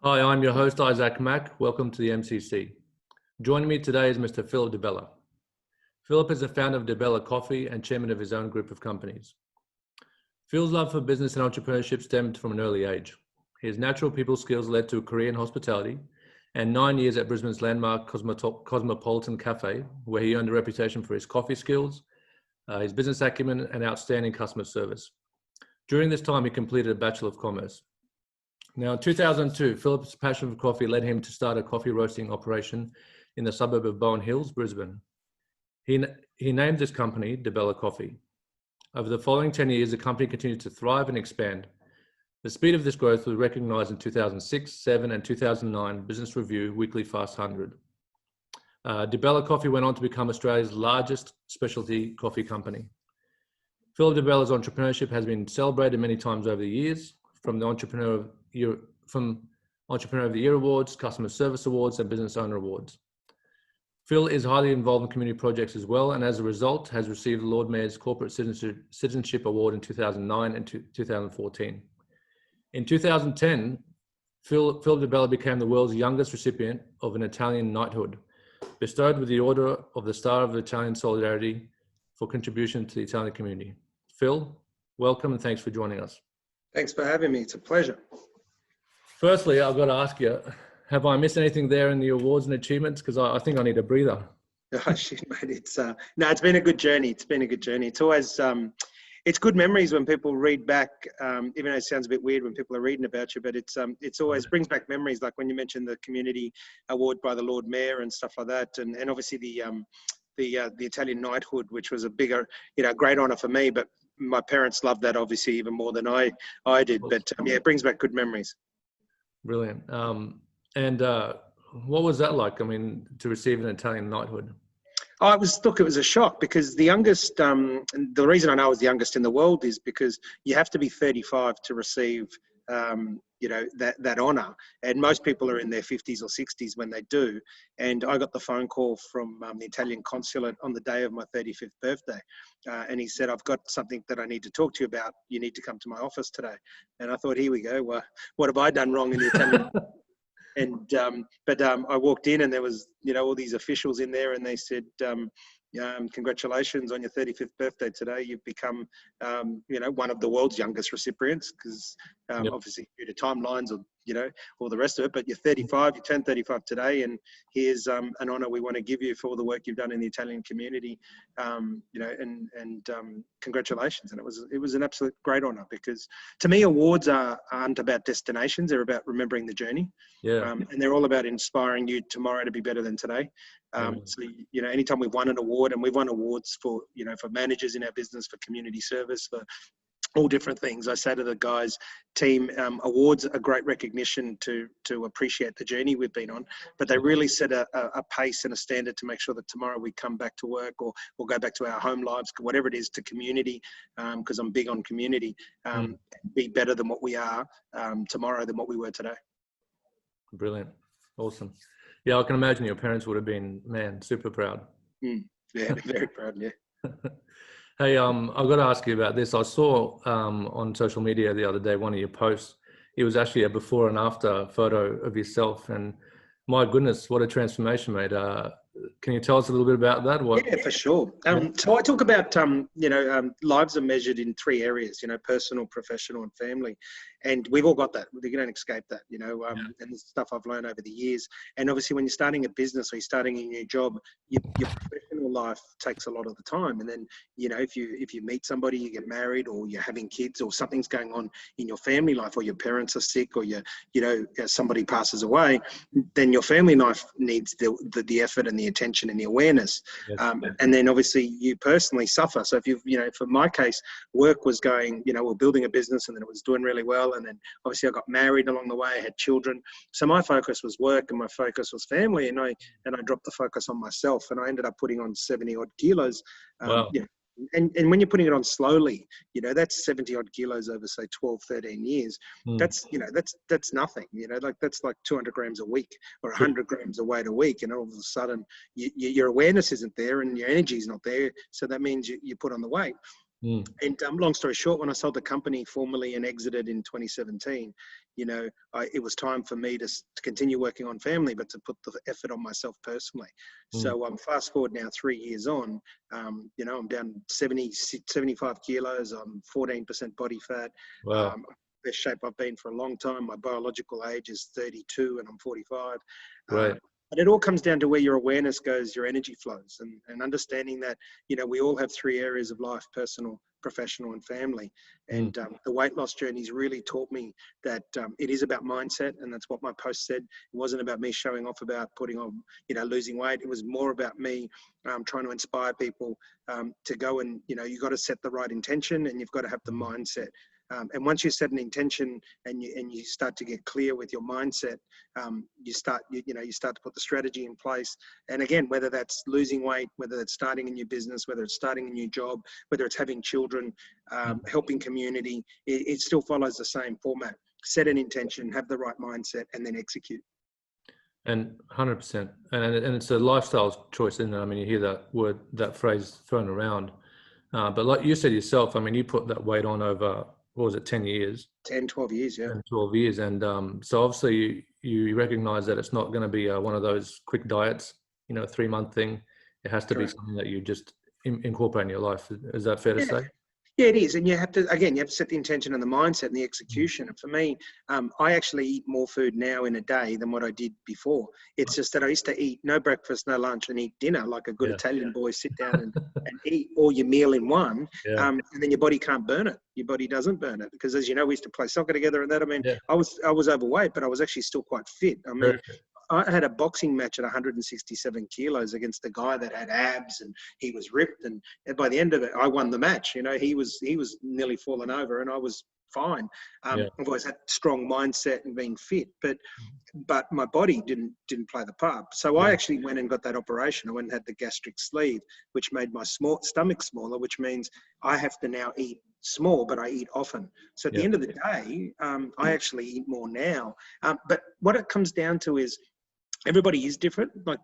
Hi, I'm your host, Isaac Mack. Welcome to the MCC. Joining me today is Mr. Phillip Di Bella. Phillip is the founder of Di Bella Coffee and chairman of his own group of companies. Phil's love for business and entrepreneurship stemmed from an early age. His natural people skills led to a career in hospitality and 9 years at Brisbane's landmark Cosmopolitan Cafe, where he earned a reputation for his coffee skills, his business acumen, and outstanding customer service. During this time, he completed a Bachelor of Commerce. Now, in 2002, Philip's passion for coffee led him to start a coffee roasting operation in the suburb of Bowen Hills, Brisbane. He named this company Di Bella Coffee. Over the following 10 years, the company continued to thrive and expand. The speed of this growth was recognized in 2006, 7, and 2009 Business Review Weekly Fast 100. Di Bella Coffee went on to become Australia's largest specialty coffee company. Phillip Di Bella's entrepreneurship has been celebrated many times over the years, from the Entrepreneur of the Year Awards, Customer Service Awards, and Business Owner Awards. Phil is highly involved in community projects as well, and as a result has received the Lord Mayor's Corporate Citizenship Award in 2009 and 2014. In 2010, Phil Di Bella became the world's youngest recipient of an Italian knighthood, bestowed with the Order of the Star of Italian Solidarity for contribution to the Italian community. Phil, welcome and thanks for joining us. Thanks for having me. It's a pleasure. Firstly, I've got to ask you, have I missed anything there in the awards and achievements? Because I think I need a breather. Oh, shit, mate. It's been a good journey. It's been a good journey. It's always, it's good memories when people read back, even though it sounds a bit weird when people are reading about you, but it's always brings back memories. Like when you mentioned the community award by the Lord Mayor and stuff like that. And obviously the Italian knighthood, which was a bigger, great honor for me, but my parents loved that obviously even more than I did. But yeah, it brings back good memories. Brilliant. And what was that like? I mean, to receive an Italian knighthood? Oh, it was a shock because the youngest, and the reason I know I was the youngest in the world is because you have to be 35 to receive, that honor. And most people are in their 50s or 60s when they do. And I got the phone call from the Italian consulate on the day of my 35th birthday. And he said, I've got something that I need to talk to you about. You need to come to my office today. And I thought, here we go. Well, what have I done wrong in the Italian? But I walked in and there was, all these officials in there and they said, congratulations on your 35th birthday today. You've become, one of the world's youngest recipients because obviously due to timelines or, all the rest of it, but you're 35, you turned 35 today and here's an honor we want to give you for all the work you've done in the Italian community, and congratulations. And it was an absolute great honor because to me, awards aren't about destinations. They're about remembering the journey. Yeah. And they're all about inspiring you tomorrow to be better than today. So, anytime we've won an award, and we've won awards for, for managers in our business, for community service, for all different things. I say to the guys, team, awards are great recognition to appreciate the journey we've been on, but they really set a pace and a standard to make sure that tomorrow we come back to work or go back to our home lives, whatever it is, to community, because I'm big on community, be better than what we are tomorrow than what we were today. Brilliant. Awesome. Yeah, I can imagine your parents would have been, man, super proud. Yeah, very proud, yeah. Hey, I've got to ask you about this. I saw on social media the other day, one of your posts. It was actually a before and after photo of yourself. And my goodness, what a transformation, mate. Can you tell us a little bit about that? Yeah, for sure. So I talk about, lives are measured in 3 areas, personal, professional, and family. And we've all got that. You don't escape that, and the stuff I've learned over the years. And obviously when you're starting a business or you're starting a new job, your professional life takes a lot of the time. And then, if you meet somebody, you get married or you're having kids or something's going on in your family life or your parents are sick or somebody passes away, then your family life needs the effort and the attention and the awareness. Yes. And then obviously you personally suffer. So if for my case, work was going, we're building a business and then it was doing really well. And then obviously I got married along the way, I had children. So my focus was work and my focus was family. And I dropped the focus on myself and I ended up putting on 70 odd kilos. Wow. And when you're putting it on slowly, that's 70 odd kilos over say 12, 13 years. That's nothing, that's like 200 grams a week or 100 grams of weight a week. And all of a sudden your awareness isn't there and your energy is not there. So that means you put on the weight. Mm. And long story short, when I sold the company formally and exited in 2017, it was time for me to continue working on family, but to put the effort on myself personally. Mm. So fast forward now 3 years on, I'm down 75 kilos. I'm 14% body fat. Wow. Best shape I've been for a long time. My biological age is 32 and I'm 45. Great. But it all comes down to where your awareness goes, your energy flows, and understanding that, we all have 3 areas of life: personal, professional, and family. And the weight loss journey's really taught me that it is about mindset. And that's what my post said. It wasn't about me showing off about putting on, losing weight. It was more about me trying to inspire people to go and, you've got to set the right intention and you've got to have the mindset. And once you set an intention and you start to get clear with your mindset, you start to put the strategy in place. And again, whether that's losing weight, whether it's starting a new business, whether it's starting a new job, whether it's having children, helping community, it still follows the same format. Set an intention, have the right mindset, and then execute. And 100%. And it's a lifestyle choice, isn't it? I mean, you hear that phrase thrown around. But like you said yourself, I mean, you put that weight on over, what was it, 10 years? 10, 12 years, yeah. 10, 12 years. And so obviously you recognize that it's not going to be one of those quick diets, a 3-month thing. It has to be something that you just incorporate in your life. Is that fair to say? Yeah, it is. And you have to set the intention and the mindset and the execution. And for me, I actually eat more food now in a day than what I did before. It's just that I used to eat no breakfast, no lunch, and eat dinner like a good Italian boy, sit down and eat all your meal in one. And then your body can't burn it. Your body doesn't burn it because, as you know, we used to play soccer together and that. I mean, I was overweight, but I was actually still quite fit. I mean, I had a boxing match at 167 kilos against a guy that had abs and he was ripped. And by the end of it, I won the match. He was nearly falling over and I was fine. I've always had strong mindset and being fit, but my body didn't play the part. So I actually went and got that operation. I went and had the gastric sleeve, which made my stomach smaller, which means I have to now eat small, but I eat often. So at the end of the day, I actually eat more now. But what it comes down to is, everybody is different. Like,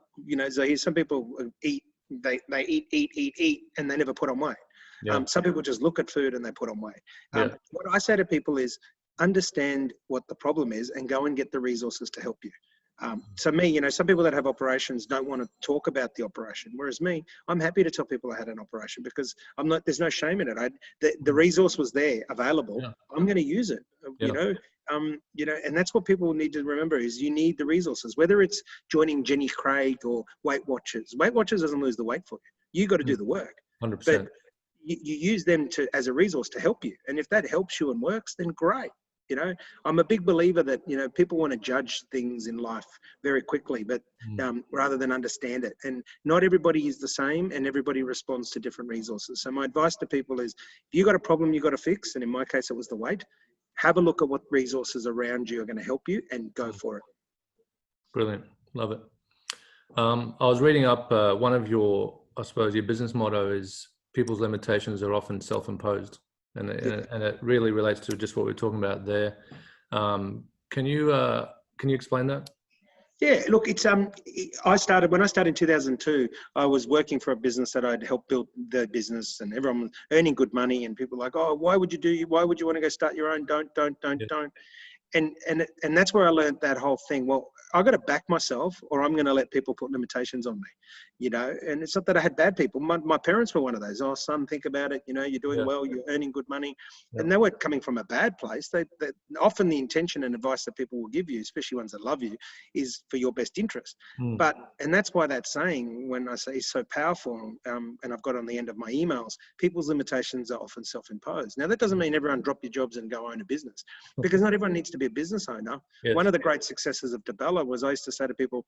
so here's some people eat, they eat, and they never put on weight. Some people just look at food and they put on weight. What I say to people is understand what the problem is and go and get the resources to help you. So me, some people that have operations don't want to talk about the operation. Whereas me, I'm happy to tell people I had an operation because there's no shame in it. The resource was there available. I'm going to use it, and that's what people need to remember is you need the resources, whether it's joining Jenny Craig or Weight Watchers. Weight Watchers doesn't lose the weight for you. You got to do the work. 100%. But you use them as a resource to help you. And if that helps you and works, then great. I'm a big believer that, people want to judge things in life very quickly, but rather than understand it. And not everybody is the same and everybody responds to different resources. So my advice to people is, if you got a problem you got to fix, and in my case, it was the weight, have a look at what resources around you are going to help you and go for it. Brilliant. Love it. I was reading up one of your business motto is people's limitations are often self-imposed. And it really relates to just what we're talking about there. Can you explain that? Yeah, look, it's when I started in 2002, I was working for a business that I'd helped build the business, and everyone was earning good money, and people were like, oh, why would you want to go start your own? Don't. And that's where I learned that whole thing. Well, I got to back myself, or I'm going to let people put limitations on me, And it's not that I had bad people. My parents were one of those. Oh, son, think about it. You're doing well. You're earning good money, and they weren't coming from a bad place. They often the intention and advice that people will give you, especially ones that love you, is for your best interest. And that's why that saying, when I say, is so powerful, and I've got on the end of my emails, people's limitations are often self-imposed. Now, that doesn't mean everyone drop your jobs and go own a business, because not everyone needs to be a business owner. One of the great successes of Di Bella was I used to say to people,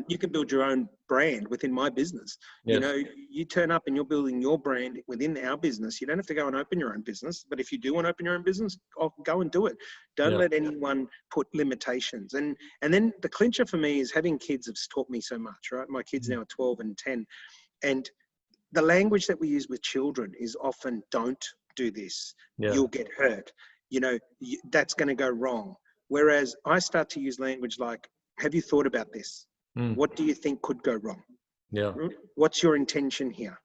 you can build your own brand within my business. You turn up and you're building your brand within our business. You don't have to go and open your own business, but if you do want to open your own business, go and do it. Don't let anyone put limitations. And then the clincher for me is having kids has taught me so much, right? My kids now are 12 and 10. And the language that we use with children is often, don't do this. You'll get hurt. That's going to go wrong. Whereas I start to use language like, have you thought about this? What do you think could go wrong? What's your intention here?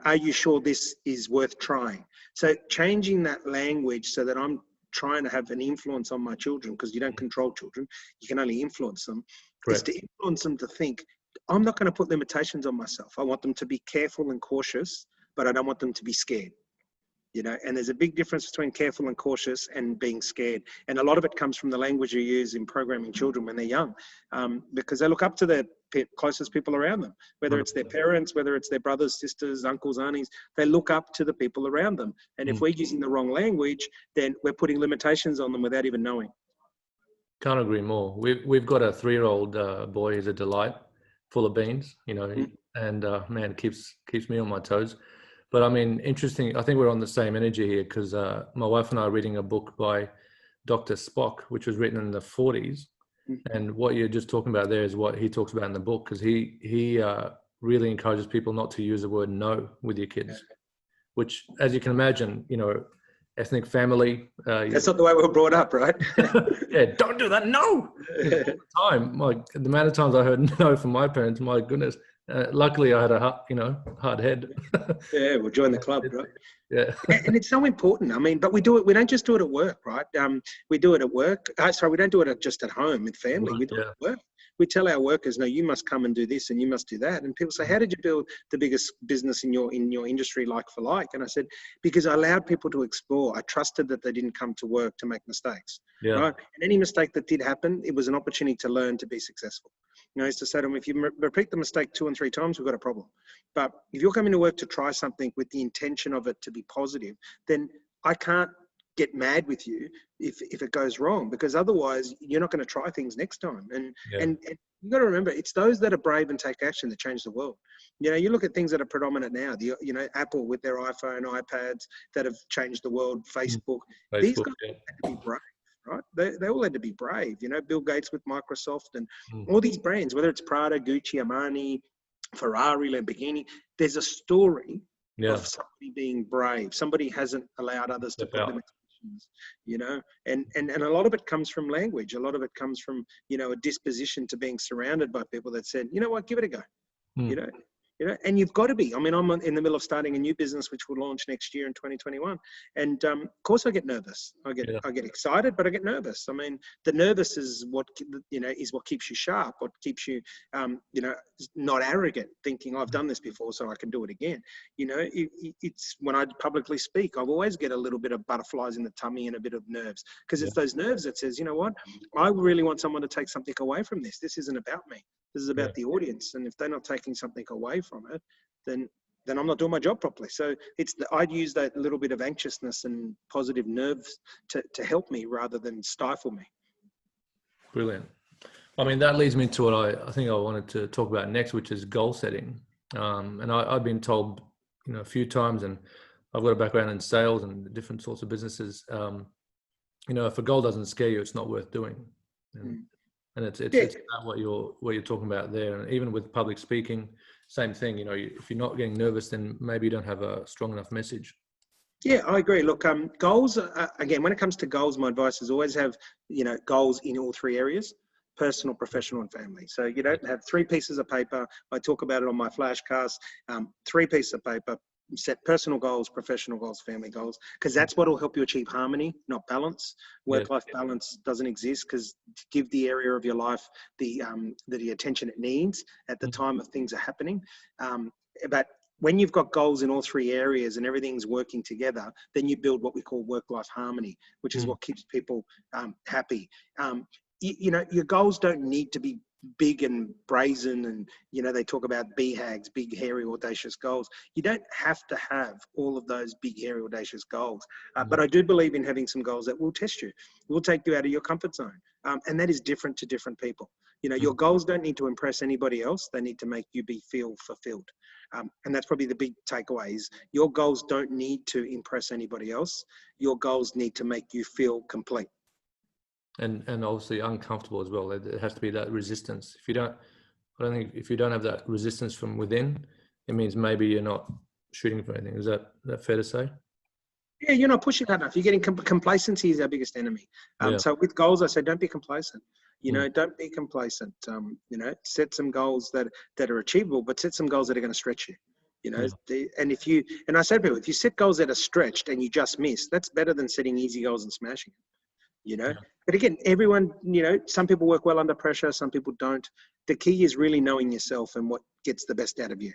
Are you sure this is worth trying? So changing that language so that I'm trying to have an influence on my children, because you don't control children, you can only influence them, is Correct. to influence them to think, I'm not going to put limitations on myself. I want them to be careful and cautious, but I don't want them to be scared. And there's a big difference between careful and cautious and being scared. And a lot of it comes from the language you use in programming children when they're young, because they look up to their closest people around them, whether it's their parents, whether it's their brothers, sisters, uncles, aunties. They look up to the people around them. And if we're using the wrong language, then we're putting limitations on them without even knowing. Can't agree more. We've got a 3-year-old boy. He's a delight, full of beans, and man, keeps me on my toes. But I mean, interesting. I think we're on the same energy here, because my wife and I are reading a book by Dr. Spock, which was written in the 40s. And what you're just talking about there is what he talks about in the book, because he really encourages people not to use the word no with your kids, which, as you can imagine, ethnic family. That's not the way we were brought up, right? Yeah, don't do that. No. All the time. The amount of times I heard no from my parents, my goodness. Luckily, I had a hard head. Yeah, we'll join the club, right? Yeah. And it's so important. I mean, but we do it. We don't just do it at work, right? We do it at work. Sorry, we don't do it just at home with family. We do it at work. We tell our workers, no, you must come and do this and you must do that. And people say, how did you build the biggest business in your industry like for like? And I said, because I allowed people to explore. I trusted that they didn't come to work to make mistakes. Yeah. Right? And any mistake that did happen, it was an opportunity to learn, to be successful. I used to say to them, if you repeat the mistake 2 and 3 times, we've got a problem. But if you're coming to work to try something with the intention of it to be positive, then I can't get mad with you if it goes wrong, because otherwise you're not going to try things next time. And you got to remember, it's those that are brave and take action that change the world. You look at things that are predominant now, Apple with their iPhone, iPads that have changed the world, Facebook. These guys had to be brave. Right? They all had to be brave. Bill Gates with Microsoft and all these brands, whether it's Prada, Gucci, Armani, Ferrari, Lamborghini, there's a story of somebody being brave. Somebody hasn't allowed others to put limitations, and a lot of it comes from language. A lot of it comes from, a disposition to being surrounded by people that said, you know what, give it a go, and you've got to be. I mean, I'm in the middle of starting a new business, which will launch next year in 2021. And of course I get nervous. I get excited, but I get nervous. I mean, the nervous is what keeps you sharp, what keeps you, not arrogant, thinking I've done this before, so I can do it again. It's when I publicly speak, I always get a little bit of butterflies in the tummy and a bit of nerves, because it's those nerves that says, you know what, I really want someone to take something away from this. This isn't about me. This is about the audience. And if they're not taking something away from it, then I'm not doing my job properly. So I'd use that little bit of anxiousness and positive nerves to help me rather than stifle me. Brilliant. I mean, that leads me to what I think I wanted to talk about next, which is goal setting. And I've been told, a few times, and I've got a background in sales and different sorts of businesses. If a goal doesn't scare you, it's not worth doing. And it's about what you're talking about there. And even with public speaking, same thing. If you're not getting nervous, then maybe you don't have a strong enough message. Yeah, I agree. Look, goals, again, when it comes to goals, my advice is always have, goals in all 3 areas: personal, professional, and family. So you don't have 3 pieces of paper. I talk about it on my flashcast. 3 pieces of paper. Set personal goals, professional goals, family goals, because that's what will help you achieve harmony, not balance. Work-life balance doesn't exist, because to give the area of your life the attention it needs at the time of things are happening. But when you've got goals in all 3 areas and everything's working together, then you build what we call work-life harmony, which is what keeps people happy. Your goals don't need to be big and brazen, and they talk about BHAGs, big, hairy, audacious goals. You don't have to have all of those big, hairy, audacious goals, but I do believe in having some goals that will test you, will take you out of your comfort zone, and that is different to different people. Your goals don't need to impress anybody else. They need to make you feel fulfilled, and that's probably the big takeaway is your goals don't need to impress anybody else. Your goals need to make you feel complete. And obviously uncomfortable as well. There has to be that resistance. If you don't have that resistance from within, it means maybe you're not shooting for anything. Is that fair to say? Yeah, you're not pushing hard enough. You're getting complacency is our biggest enemy. So with goals, I say don't be complacent. Don't be complacent. Set some goals that are achievable, but set some goals that are going to stretch you. You know, Yeah. and I say to people, if you set goals that are stretched and you just miss, that's better than setting easy goals and smashing it, you know. Yeah. But again, everyone, you know, some people work well under pressure, some people don't. The key is really knowing yourself and what gets the best out of you,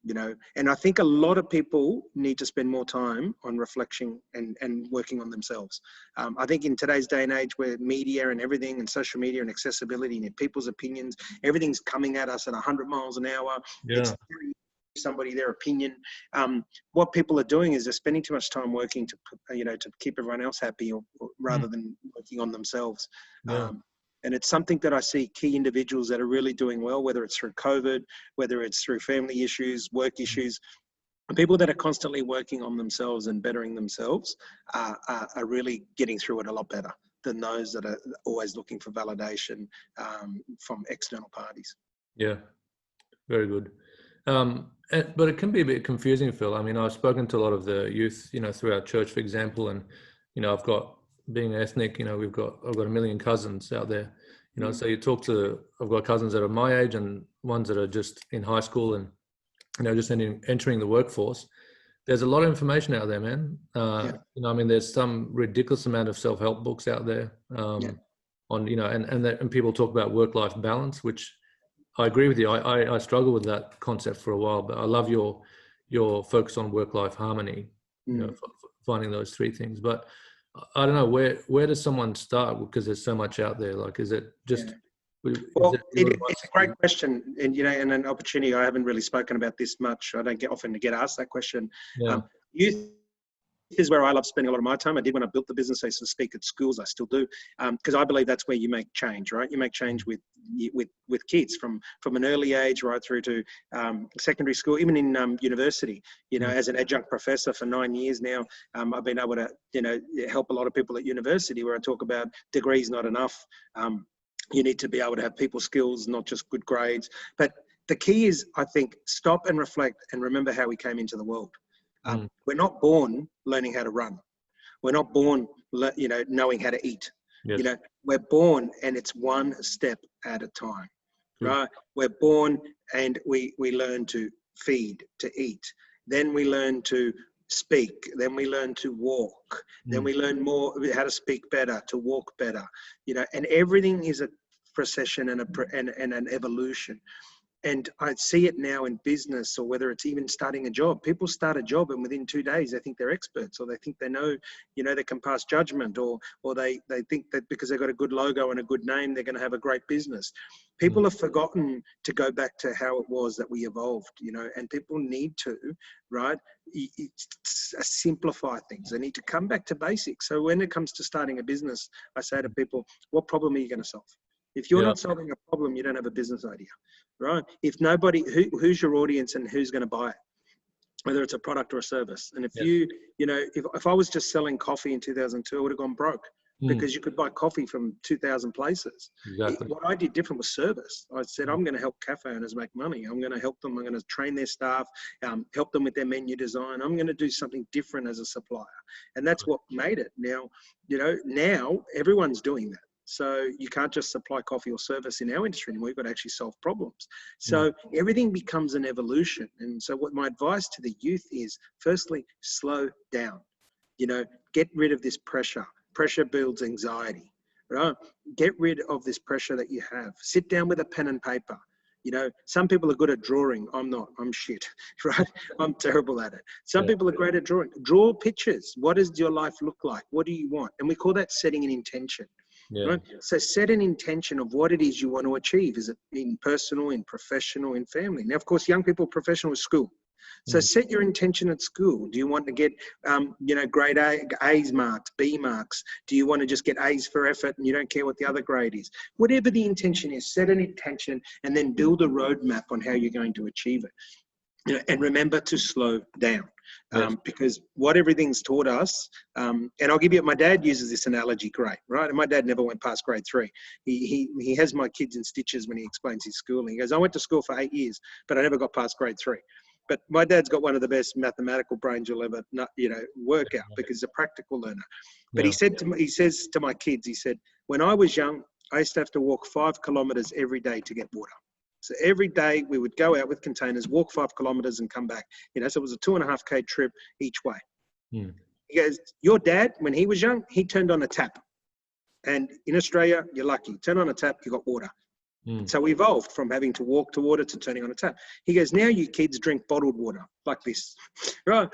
you know. And I think a lot of people need to spend more time on reflection and working on themselves. I think in today's day and age where media and everything and social media and accessibility and people's opinions, everything's coming at us at 100 miles an hour. It's Yeah. somebody their opinion. What people are doing is they're spending too much time working to, you know, to keep everyone else happy, or Mm. rather than working on themselves. Yeah. And it's something that I see key individuals that are really doing well, whether it's through COVID, whether it's through family issues, work issues, people that are constantly working on themselves and bettering themselves are really getting through it a lot better than those that are always looking for validation from external parties. Yeah. Very good. But it can be a bit confusing, Phil. I mean, I've spoken to a lot of the youth, you know, through our church, for example, and, you know, being ethnic, you know, I've got a million cousins out there, you know, so I've got cousins that are my age and ones that are just in high school and, you know, just entering the workforce. There's a lot of information out there, man. You know, I mean, there's some ridiculous amount of self-help books out there on, you know, and people talk about work-life balance, which I agree with you. I struggle with that concept for a while, but I love your focus on work-life harmony, you know, finding those three things. But I don't know, where does someone start? Because there's so much out there. Like, is it just... Well, it's a great question, and you know, and an opportunity. I haven't really spoken about this much. I don't often get asked that question. Yeah. Youth is where I love spending a lot of my time. I did when I built the business. I used to speak at schools. I still do, because I believe that's where you make change, right? You make change with kids from an early age right through to secondary school, even in university. You know, as an adjunct professor for 9 years now, I've been able to, you know, help a lot of people at university where I talk about degrees not enough. You need to be able to have people skills, not just good grades. But the key is, I think, stop and reflect and remember how we came into the world. We're not born learning how to run. We're not born, you know, knowing how to eat. Yes. You know, we're born and it's one step at a time, right? We're born and we learn to feed, to eat. Then we learn to speak. Then we learn to walk. Then we learn more how to speak better, to walk better. You know, and everything is a procession and an evolution. And I see it now in business, or whether it's even starting a job. People start a job and within 2 days they think they're experts, or they think they know, you know, they can pass judgment, or they think that because they've got a good logo and a good name, they're going to have a great business. People have forgotten to go back to how it was that we evolved, you know, and people need to, right, simplify things. They need to come back to basics. So when it comes to starting a business, I say to people, what problem are you going to solve? If you're not solving a problem, you don't have a business idea, right? If nobody, who's your audience and who's going to buy it? Whether it's a product or a service. And if you know, if I was just selling coffee in 2002, I would have gone broke because you could buy coffee from 2,000 places. Exactly. What I did different was service. I said, I'm going to help cafe owners make money. I'm going to help them. I'm going to train their staff, help them with their menu design. I'm going to do something different as a supplier. And that's what made it. Now, you know, now everyone's doing that. So you can't just supply coffee or service in our industry anymore. You've got to actually solve problems. So everything becomes an evolution. And so what my advice to the youth is, firstly, slow down. You know, get rid of this pressure. Pressure builds anxiety, right? Get rid of this pressure that you have. Sit down with a pen and paper. You know, some people are good at drawing. I'm not. I'm shit, right? I'm terrible at it. Some people are great at drawing. Draw pictures. What does your life look like? What do you want? And we call that setting an intention. Right? So set an intention of what it is you want to achieve. Is it in personal, in professional, in family? Now, of course, young people, professional is school. So set your intention at school. Do you want to get, you know, grade A's marks, B marks? Do you want to just get A's for effort and you don't care what the other grade is? Whatever the intention is, set an intention and then build a roadmap on how you're going to achieve it. You know, and remember to slow down. Because what everything's taught us, and I'll give you, my dad uses this analogy great, right? And my dad never went past grade 3. He has my kids in stitches when he explains his schooling. He goes, I went to school for 8 years, but I never got past grade 3. But my dad's got one of the best mathematical brains you'll ever, you know, work out, because he's a practical learner. But he says to my kids, he said, when I was young, I used to have to walk 5 kilometers every day to get water. So every day we would go out with containers, walk 5 kilometers and come back. So it was a 2.5K trip each way. Mm. He goes, your dad, when he was young, he turned on a tap. And in Australia, you're lucky. Turn on a tap, you got water. Mm. So we evolved from having to walk to water to turning on a tap. He goes, now you kids drink bottled water like this, right?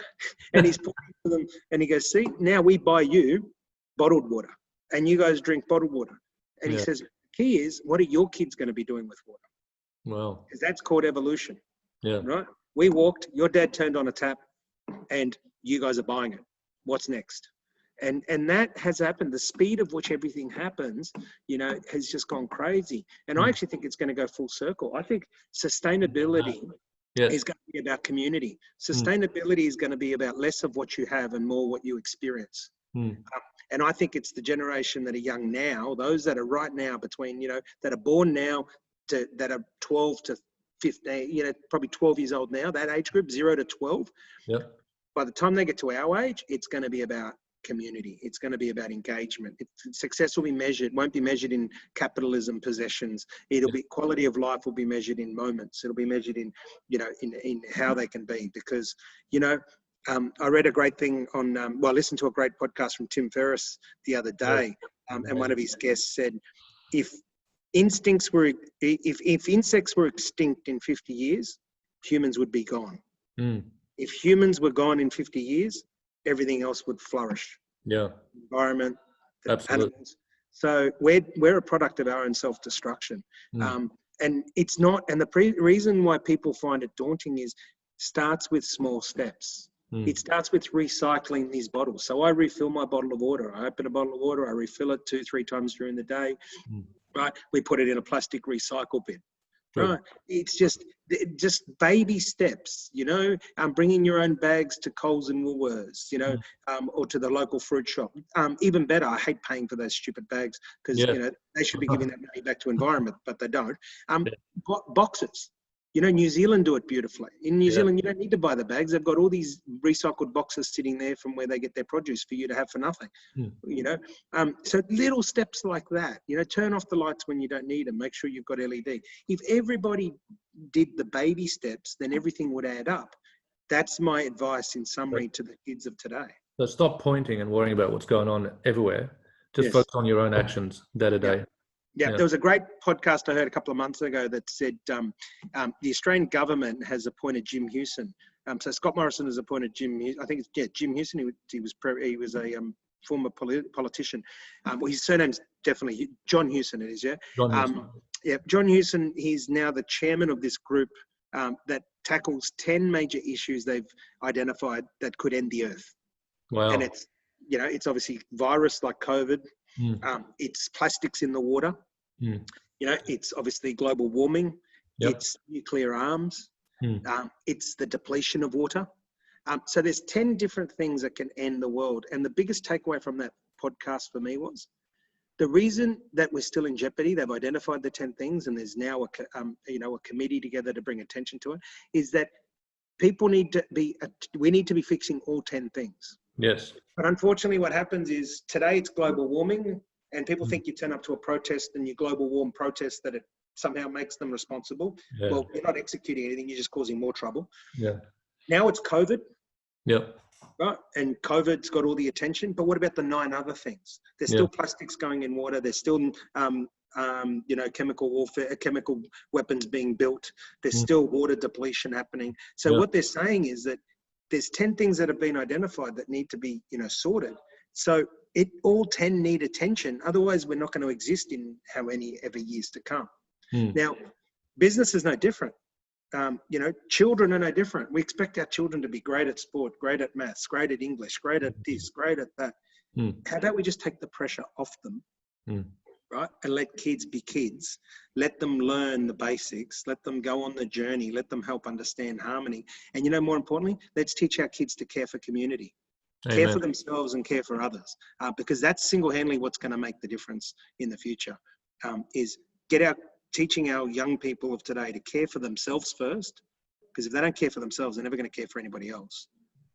And he's pointing to them and he goes, see, now we buy you bottled water and you guys drink bottled water. And he says, the key is, what are your kids going to be doing with water? Wow. Because that's called evolution, Yeah. right? We walked, your dad turned on a tap and you guys are buying it. What's next? And that has happened. The speed of which everything happens, has just gone crazy. And I actually think it's going to go full circle. I think sustainability is going to be about community. Sustainability is going to be about less of what you have and more what you experience. And I think it's the generation that are young now, those that are right now between, that are born now that are 12 to 15, probably 12 years old now, that age group, 0 to 12. Yep. By the time they get to our age, it's going to be about community. It's going to be about engagement. Success will be measured, won't be measured in capitalism, possessions. It'll be quality of life will be measured in moments. It'll be measured in, in how they can be. Because, I read a great thing on, I listened to a great podcast from Tim Ferriss the other day. And one of his guests said, if insects were extinct in 50 years, humans would be gone. If humans were gone in 50 years, everything else would flourish. Yeah. Environment, animals. So we're a product of our own self-destruction. And it's not, and the reason why people find it daunting is starts with small steps. It starts with recycling these bottles. So I refill my bottle of water. I open a bottle of water, I refill it 2-3 times during the day. Right? We put it in a plastic recycle bin. Right. It's just baby steps, bringing your own bags to Coles and Woolworths, or to the local fruit shop. Even better, I hate paying for those stupid bags because, they should be giving that money back to environment, but they don't. Boxes. New Zealand do it beautifully. In New Zealand, you don't need to buy the bags. They've got all these recycled boxes sitting there from where they get their produce for you to have for nothing, So little steps like that, turn off the lights when you don't need them. Make sure you've got LED. If everybody did the baby steps, then everything would add up. That's my advice in summary to the kids of today. So stop pointing and worrying about what's going on everywhere. Just focus on your own actions day to day. Yeah, there was a great podcast I heard a couple of months ago that said the Australian government has appointed Jim Hewson. So Scott Morrison has appointed Jim. I think it's Jim Hewson. He was a former politician. Well, his surname's definitely John Hewson. It is, yeah. John Hewson. John Hewson. He's now the chairman of this group that tackles 10 major issues they've identified that could end the earth. Wow. And it's it's obviously virus like COVID. It's plastics in the water. It's obviously global warming. It's nuclear arms. It's the depletion of water. So there's 10 different things that can end the world. And the biggest takeaway from that podcast for me was the reason that we're still in jeopardy. They've identified the 10 things, and there's now a committee together to bring attention to it. Is that people need to be? We need to be fixing all 10 things. Yes. But unfortunately, what happens is today it's global warming, and people think you turn up to a protest and you global warm protest that it somehow makes them responsible. Yeah. Well, you're not executing anything; you're just causing more trouble. Yeah. Now it's COVID. Yep. Right, and COVID's got all the attention, but what about the 9 other things? There's still plastics going in water. There's still, chemical warfare, chemical weapons being built. There's still water depletion happening. So what they're saying is that there's 10 things that have been identified that need to be, sorted. So all 10 need attention. Otherwise, we're not going to exist in how many ever years to come. Now, business is no different. Children are no different. We expect our children to be great at sport, great at maths, great at English, great at this, great at that. How about we just take the pressure off them, right? And let kids be kids. Let them learn the basics. Let them go on the journey. Let them help understand harmony. And, more importantly, let's teach our kids to care for community. Amen. Care for themselves and care for others, because that's single-handedly what's going to make the difference in the future, is teaching our young people of today to care for themselves first, because if they don't care for themselves, they're never going to care for anybody else,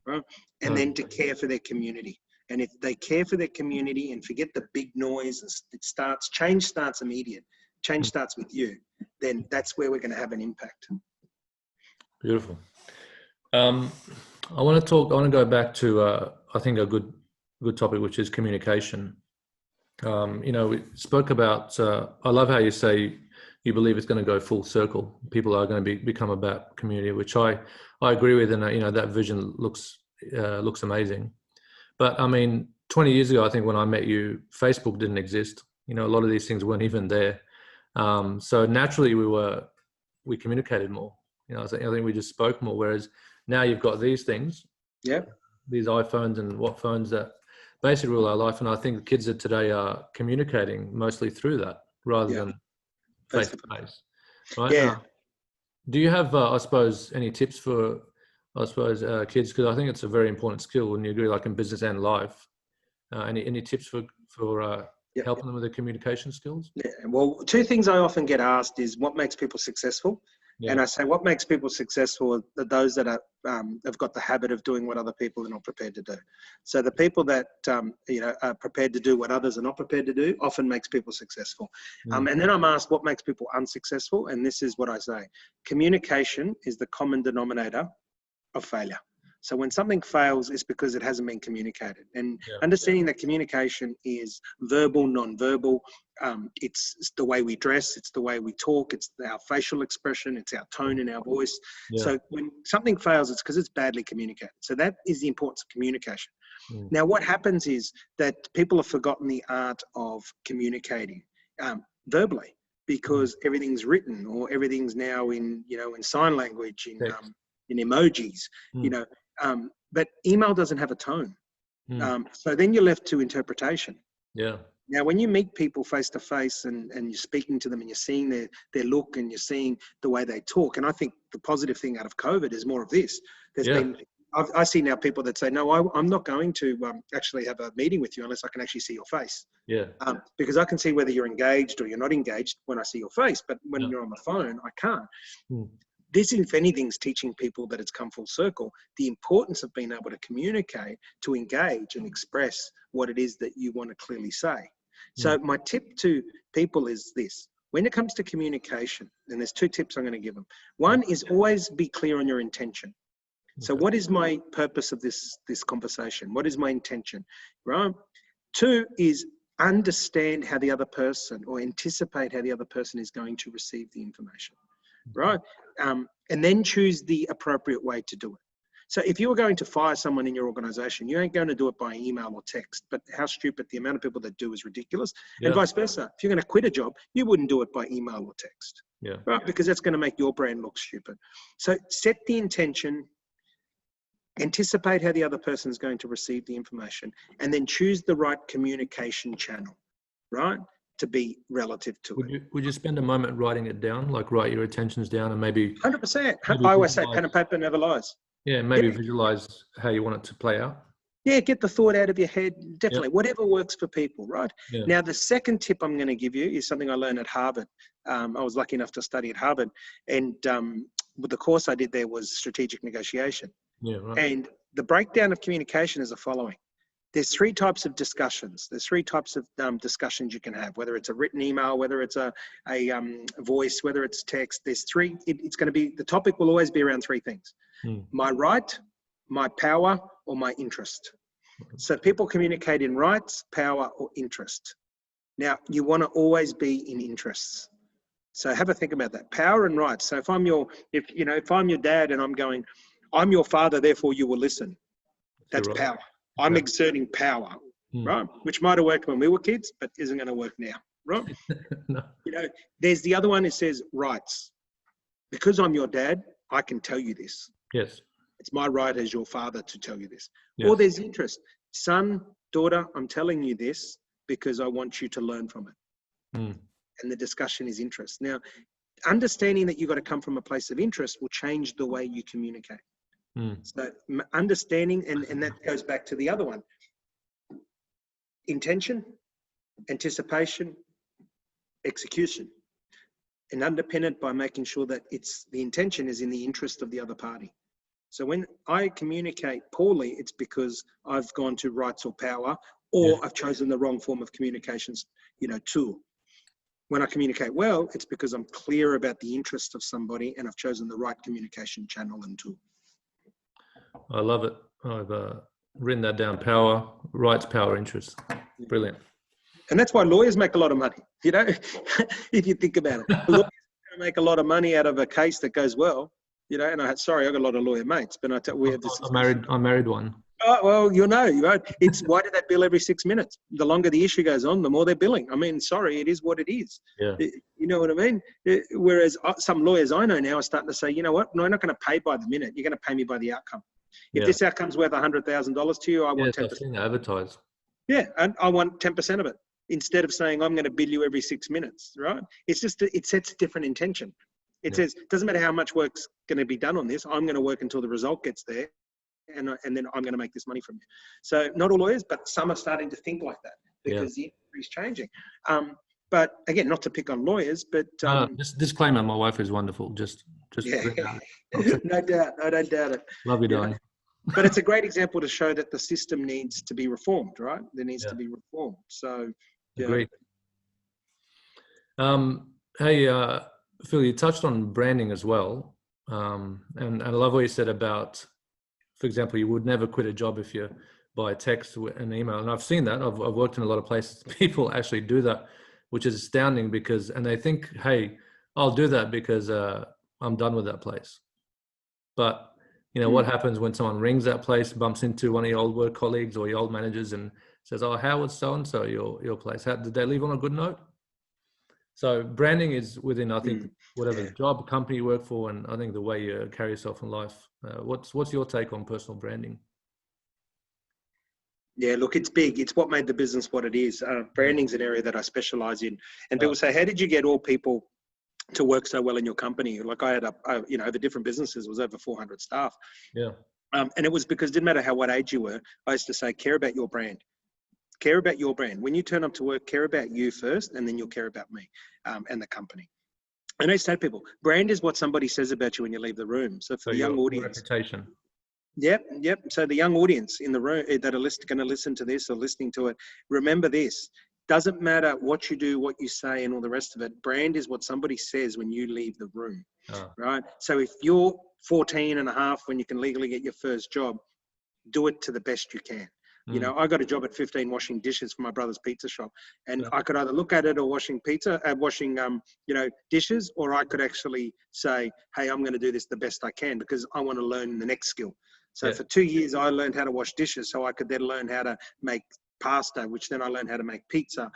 right? And then to care for their community. And if they care for their community and forget the big noise, change starts immediate. Change starts with you. then that's where we're going to have an impact. Beautiful. I want to go back to, I think a good topic, which is communication. We spoke about, I love how you say you believe it's going to go full circle. People are going to become about community, which I agree with. And, that vision looks amazing. But I mean, 20 years ago, I think when I met you, Facebook didn't exist. A lot of these things weren't even there. So naturally we communicated more. I think we just spoke more, whereas now you've got these things, these iPhones and what phones that basically rule our life. And I think the kids of today are communicating mostly through that rather than face to face. Right? Yeah. Do you have, I suppose, any tips for, kids? Because I think it's a very important skill when you agree, like in business and life. Any tips for helping them with their communication skills? Yeah. Well, two things I often get asked is what makes people successful. Yeah. And I say, what makes people successful are those that are, have got the habit of doing what other people are not prepared to do. So the people that, are prepared to do what others are not prepared to do often makes people successful. And then I'm asked what makes people unsuccessful. And this is what I say. Communication is the common denominator of failure. So when something fails, it's because it hasn't been communicated. And understanding that communication is verbal, non-verbal. It's the way we dress, it's the way we talk, it's our facial expression, it's our tone in our voice. So when something fails, it's because it's badly communicated. So that is the importance of communication. Now, what happens is that people have forgotten the art of communicating verbally because everything's written or everything's now in sign language, in emojis, but email doesn't have a tone. So then you're left to interpretation. Yeah. Now, when you meet people face to face and you're speaking to them and you're seeing their look and you're seeing the way they talk, and I think the positive thing out of COVID is more of this. There's been, I see now people that say, no, I'm not going to actually have a meeting with you unless I can actually see your face. Yeah. Because I can see whether you're engaged or you're not engaged when I see your face, but when you're on the phone, I can't. This, if anything, is teaching people that it's come full circle, the importance of being able to communicate, to engage and express what it is that you want to clearly say. So my tip to people is this. When it comes to communication, and there's two tips I'm going to give them. One is always be clear on your intention. So what is my purpose of this conversation? What is my intention, right? Two is understand how the other person or anticipate how the other person is going to receive the information. Right? And then choose the appropriate way to do it. So if you were going to fire someone in your organization, you ain't going to do it by email or text, but how stupid, the amount of people that do is ridiculous. And vice versa. If you're going to quit a job, you wouldn't do it by email or text, right? Because that's going to make your brand look stupid. So set the intention, anticipate how the other person is going to receive the information, and then choose the right communication channel, right? To be relative to it. Would you spend a moment writing it down, like write your intentions down and maybe... 100%. I always say pen and paper never lies. Yeah, maybe visualize how you want it to play out. Yeah, get the thought out of your head. Definitely, whatever works for people, right? Now, the second tip I'm going to give you is something I learned at Harvard. I was lucky enough to study at Harvard, and the course I did there was strategic negotiation. Yeah, right. And the breakdown of communication is the following. There's three types of discussions. There's three types of discussions you can have, whether it's a written email, whether it's a voice, whether it's text. There's three. It's going to be, the topic will always be around three things. My right, my power, or my interest. So people communicate in rights, power, or interest. Now, you want to always be in interests. So have a think about that. Power and rights. So if I'm your dad and I'm going, I'm your father, therefore you will listen. That's power. I'm exerting power, right? Which might have worked when we were kids, but isn't going to work now, right? No. There's the other one that says rights. Because I'm your dad, I can tell you this. Yes. It's my right as your father to tell you this. Yes. Or there's interest. Son, daughter, I'm telling you this because I want you to learn from it. And the discussion is interest. Now, understanding that you've got to come from a place of interest will change the way you communicate. So understanding, and that goes back to the other one. Intention, anticipation, execution. And underpinned by making sure that the intention is in the interest of the other party. So when I communicate poorly, it's because I've gone to rights or power, or I've chosen the wrong form of communications, tool. When I communicate well, it's because I'm clear about the interest of somebody and I've chosen the right communication channel and tool. I love it. I've written that down. Power, rights, power, interest. Brilliant. And that's why lawyers make a lot of money. You know, if you think about it, lawyers make a lot of money out of a case that goes well. You know, and I got a lot of lawyer mates, but we have this. I married one. Oh, well, you'll know, right? It's why do they bill every 6 minutes? The longer the issue goes on, the more they're billing. I mean, sorry, it is what it is. Yeah. You know what I mean? Whereas some lawyers I know now are starting to say, you know what? No, I'm not going to pay by the minute. You're going to pay me by the outcome. If this outcome's worth $100,000 to you, I want 10%. I've seen that advertised. Yeah, and I want 10% of it instead of saying I'm going to bill you every 6 minutes, right? It's just it sets a different intention. It says doesn't matter how much work's going to be done on this. I'm going to work until the result gets there. And then I'm going to make this money from you. So not all lawyers, but some are starting to think like that because the industry is changing. But again, not to pick on lawyers, but just disclaimer: my wife is wonderful. Just no doubt, I don't doubt it. Love you, darling. But it's a great example to show that the system needs to be reformed, right? There needs to be reformed. So, Agreed. Hey, Phil, you touched on branding as well, and I love what you said about, for example, you would never quit a job if you by text and email. And I've seen that. I've worked in a lot of places. People actually do that, which is astounding and they think, hey, I'll do that because I'm done with that place. But you know, what happens when someone rings that place, bumps into one of your old work colleagues or your old managers and says, oh, how was so-and-so your place? Did they leave on a good note? So branding is within, I think, whatever job, company you work for, and I think the way you carry yourself in life. What's your take on personal branding? Yeah, look, it's big. It's what made the business what it is. Branding's an area that I specialize in. And people say, how did you get all people to work so well in your company? Like I had over different businesses, it was over 400 staff. Yeah. And it was because it didn't matter what age you were. I used to say, care about your brand. Care about your brand. When you turn up to work, care about you first, and then you'll care about me and the company. And I say to people, brand is what somebody says about you when you leave the room. So for the young audience. Reputation. Yep. So the young audience in the room that are going to listen to this or listening to it, remember this. Doesn't matter what you do, what you say, and all the rest of it. Brand is what somebody says when you leave the room, right? So if you're 14 and a half when you can legally get your first job, do it to the best you can. You know, I got a job at 15 washing dishes for my brother's pizza shop, and I could either look at it or washing dishes, or I could actually say, hey, I'm going to do this the best I can because I want to learn the next skill. So for 2 years, I learned how to wash dishes so I could then learn how to make pasta, which then I learned how to make pizza.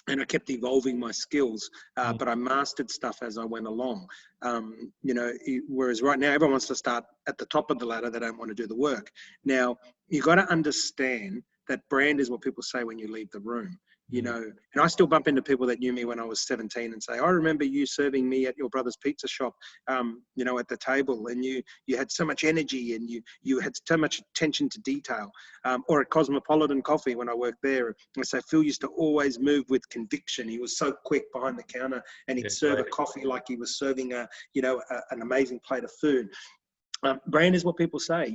And I kept evolving my skills, but I mastered stuff as I went along. Whereas right now, everyone wants to start at the top of the ladder. They don't want to do the work. Now, you got to understand that brand is what people say when you leave the room. You know, and I still bump into people that knew me when I was 17 and say, I remember you serving me at your brother's pizza shop, at the table, and you had so much energy and you had so much attention to detail. Or at Cosmopolitan Coffee when I worked there, I say Phil used to always move with conviction. He was so quick behind the counter and he'd serve a coffee like he was serving an amazing plate of food. Brand is what people say,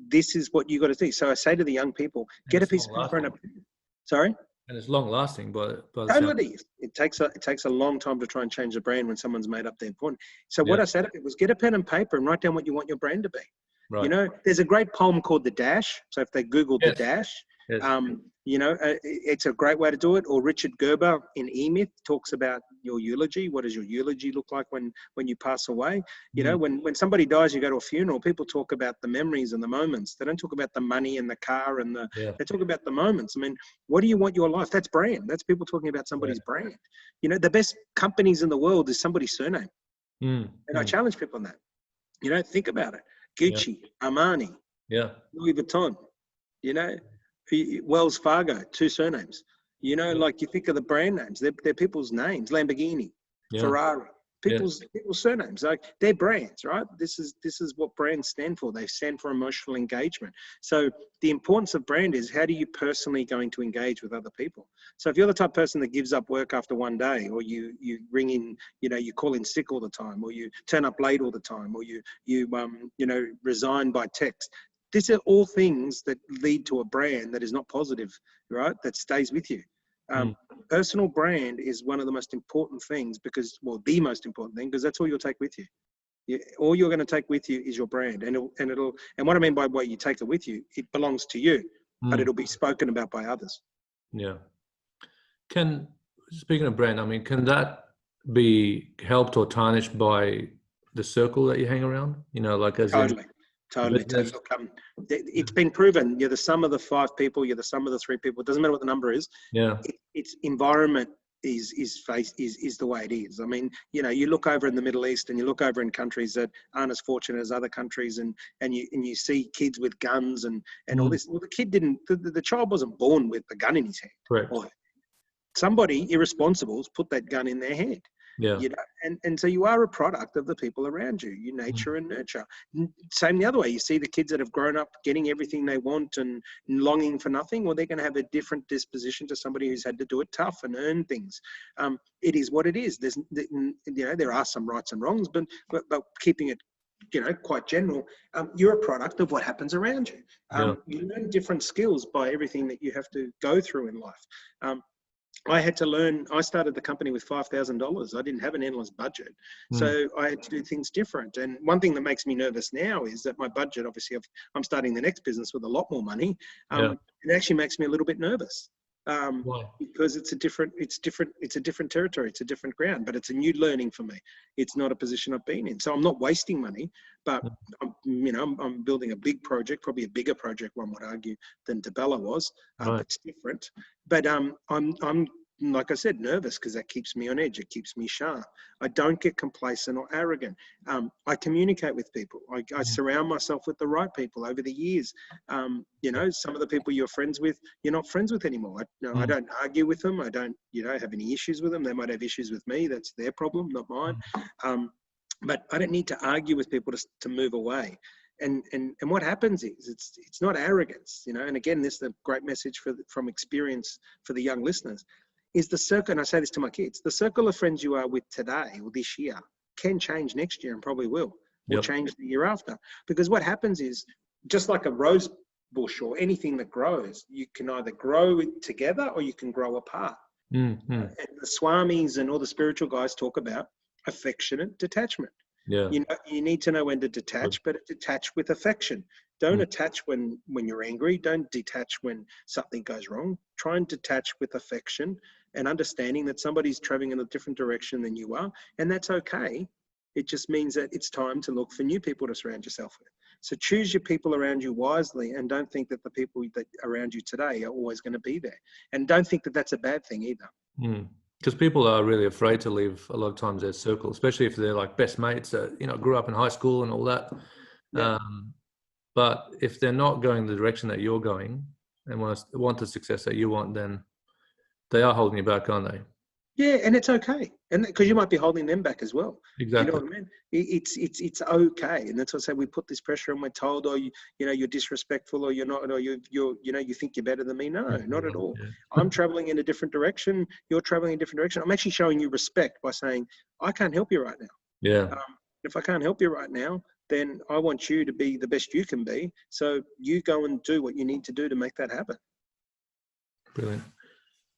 this is what you got to do. So I say to the young people, get a piece of paper and sorry? And it's long lasting, but totally. It takes a long time to try and change the brand when someone's made up their point. So what I said was get a pen and paper and write down what you want your brand to be. Right. There's a great poem called The Dash. So if they Google The Dash, it's a great way to do it. Or Richard Gerber in E-Myth talks about your eulogy. What does your eulogy look like when you pass away? When somebody dies, you go to a funeral, people talk about the memories and the moments. They don't talk about the money and the car and they talk about the moments. I mean, what do you want your life? That's brand. That's people talking about somebody's brand. The best companies in the world is somebody's surname. And I challenge people on that. Think about it. Gucci, Armani, Louis Vuitton, Wells Fargo, 2 surnames. Like you think of the brand names, they're people's names. Lamborghini, Ferrari, people's surnames. Like they're brands, right? This is what brands stand for. They stand for emotional engagement. So the importance of brand is how do you personally going to engage with other people? So if you're the type of person that gives up work after one day, or you ring in, you call in sick all the time, or you turn up late all the time, or you resign by text. These are all things that lead to a brand that is not positive, right? That stays with you. Mm. Personal brand is one of the most important things because, well, the most important thing, because that's all you'll take with you. All you're going to take with you is your brand, and what I mean by what you take it with you, it belongs to you, but it'll be spoken about by others. Yeah. Speaking of brand, I mean, can that be helped or tarnished by the circle that you hang around? You know, like as Totally. business? Look, it's been proven. You're the sum of the 5 people. You're the sum of the 3 people. It doesn't matter what the number is. Yeah. It's environment is the way it is. I mean, you know, you look over in the Middle East and you look over in countries that aren't as fortunate as other countries, and you see kids with guns and all this. Well, the child wasn't born with the gun in his hand. Correct. Or somebody irresponsible put that gun in their head. Yeah. You know, and so you are a product of the people around you. You nature and nurture. Same the other way. You see the kids that have grown up getting everything they want and longing for nothing. Well, they're going to have a different disposition to somebody who's had to do it tough and earn things. It is what it is. There are some rights and wrongs, but keeping it, you know, quite general. You're a product of what happens around you. You learn different skills by everything that you have to go through in life. I had to learn. I started the company with $5,000. I didn't have an endless budget. So I had to do things different. And one thing that makes me nervous now is that my budget, obviously, I'm starting the next business with a lot more money. It actually makes me a little bit nervous. Why? Because it's a different territory, it's a different ground, but it's a new learning for me. It's not a position I've been in, so I'm not wasting money, but I'm building a big project, probably a bigger project, one would argue, than Di Bella was. It's different, but I'm like I said, nervous because that keeps me on edge. It keeps me sharp. I don't get complacent or arrogant. I communicate with people. I surround myself with the right people over the years. Some of the people you're friends with, you're not friends with anymore. I don't argue with them. I don't, have any issues with them. They might have issues with me. That's their problem, not mine. But I don't need to argue with people to move away. And what happens is it's not arrogance, and again, this is a great message from experience for the young listeners, is the circle, and I say this to my kids, the circle of friends you are with today or this year can change next year and probably will, or change the year after. Because what happens is, just like a rose bush or anything that grows, you can either grow together or you can grow apart. And the swamis and all the spiritual guys talk about affectionate detachment. Yeah. You need to know when to detach, but detach with affection. Don't attach when you're angry. Don't detach when something goes wrong. Try and detach with affection and understanding that somebody's traveling in a different direction than you are, and that's okay. It just means that it's time to look for new people to surround yourself with. So choose your people around you wisely, and don't think that the people that are around you today are always going to be there. And don't think that that's a bad thing either. Because people are really afraid to leave a lot of times their circle, especially if they're like best mates that, grew up in high school and all that. Yeah. But if they're not going the direction that you're going and want the success that you want, then they are holding you back, aren't they? Yeah, and it's okay, and because you might be holding them back as well. Exactly. You know what I mean? It's okay, and that's what I say. We put this pressure, and we're told, "Oh, you're disrespectful, or you're not, or you think you're better than me." No, not at all. Yeah. I'm traveling in a different direction. You're traveling in a different direction. I'm actually showing you respect by saying, "I can't help you right now." Yeah. If I can't help you right now, then I want you to be the best you can be. So you go and do what you need to do to make that happen. Brilliant.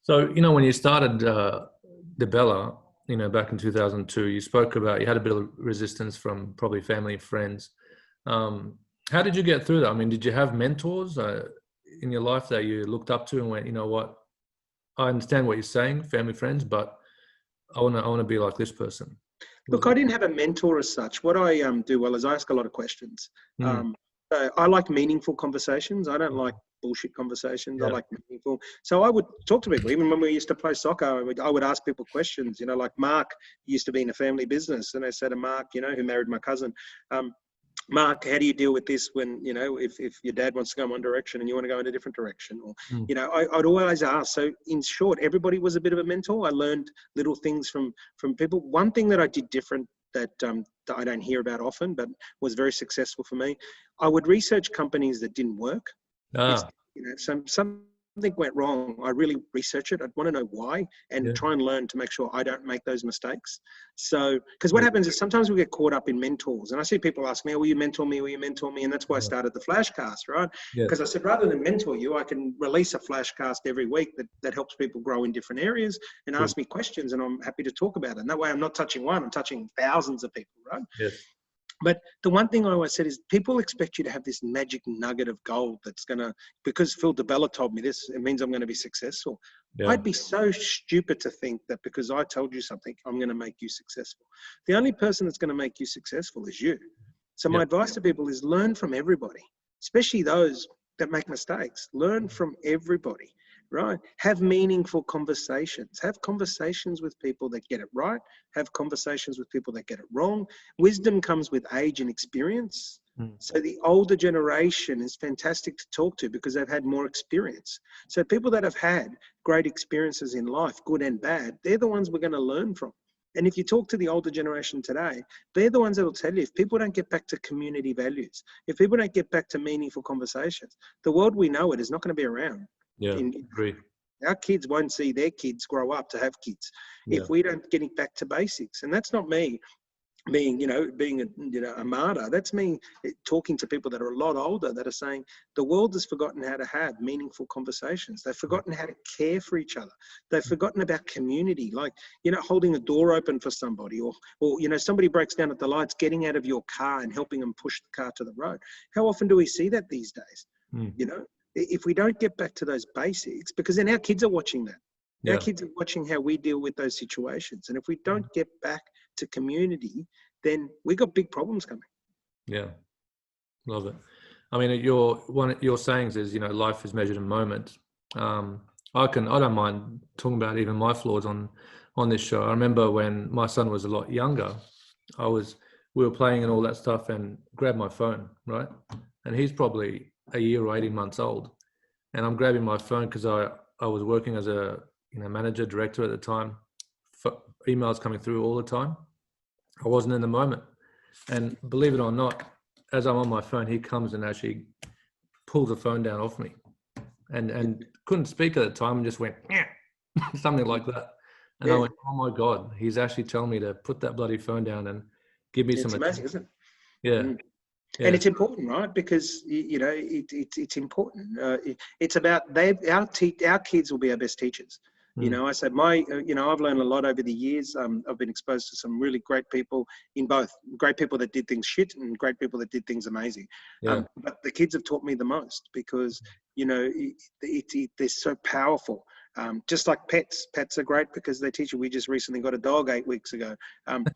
So, when you started Di Bella, back in 2002, you spoke about, you had a bit of resistance from probably family and friends. How did you get through that? I mean, did you have mentors in your life that you looked up to and went, you know what, I understand what you're saying, family, friends, but I want to be like this person? Look, I didn't have a mentor as such. What I do well is I ask a lot of questions. So I like meaningful conversations. I don't like bullshit conversations. I like meaningful. So I would talk to people. Even when we used to play soccer, I would ask people questions. Like Mark used to be in a family business, and I said to Mark, who married my cousin, Mark, how do you deal with this when, if your dad wants to go one direction and you want to go in a different direction? Or, I'd always ask. So in short, everybody was a bit of a mentor. I learned little things from people. One thing that I did different that I don't hear about often, but was very successful for me, I would research companies that didn't work. Some went wrong, I really research it. I'd want to know why and Yeah. try and learn to make sure I don't make those mistakes. So, because what happens is sometimes we get caught up in mentors. And I see people ask me, will you mentor me? Will you mentor me? And that's why I started the Flashcast, right? Yes. Because I said, rather than mentor you, I can release a Flashcast every week that helps people grow in different areas and True. ask me questions, and I'm happy to talk about it. And that way I'm not touching one, I'm touching thousands of people, right? Yes. But the one thing I always said is people expect you to have this magic nugget of gold that's going to, because Phil Di Bella told me this, it means I'm going to be successful. Yeah. I'd be so stupid to think that because I told you something, I'm going to make you successful. The only person that's going to make you successful is you. So my advice to people is learn from everybody, especially those that make mistakes. Learn from everybody, right? Have meaningful conversations. Have conversations with people that get it right. Have conversations with people that get it wrong. Wisdom comes with age and experience. So the older generation is fantastic to talk to because they've had more experience. So people that have had great experiences in life, good and bad, they're the ones we're going to learn from. And if you talk to the older generation today, they're the ones that will tell you if people don't get back to community values, if people don't get back to meaningful conversations, the world we know it is not going to be around. Yeah, agree. Our kids won't see their kids grow up to have kids if we don't get back to basics. And that's not me being a martyr. That's me talking to people that are a lot older that are saying the world has forgotten how to have meaningful conversations. They've forgotten how to care for each other. They've forgotten about community, like, holding a door open for somebody or somebody breaks down at the lights, getting out of your car and helping them push the car to the road. How often do we see that these days? If we don't get back to those basics, because then our kids are watching that. Our kids are watching how we deal with those situations. And if we don't get back to community, then we got big problems coming. Yeah, love it. I mean, one of your sayings is, life is measured in moments. I don't mind talking about even my flaws on this show. I remember when my son was a lot younger, we were playing and all that stuff, and grabbed my phone, right? And he's probably a year or 18 months old, and I'm grabbing my phone because I was working as a manager, director at the time, emails coming through all the time. I wasn't in the moment. And believe it or not, as I'm on my phone, he comes and actually pulls the phone down off me and couldn't speak at the time and just went, something like that. And I went, oh my God, he's actually telling me to put that bloody phone down and give me some attention. It's amazing, isn't it? Yeah. And it's important, right? Because, it's important. It's about our kids will be our best teachers. I said I've learned a lot over the years. I've been exposed to some really great people in both great people that did things shit and great people that did things amazing. But the kids have taught me the most because, they're so powerful. Just like pets are great because they teach you. We just recently got a dog 8 weeks ago.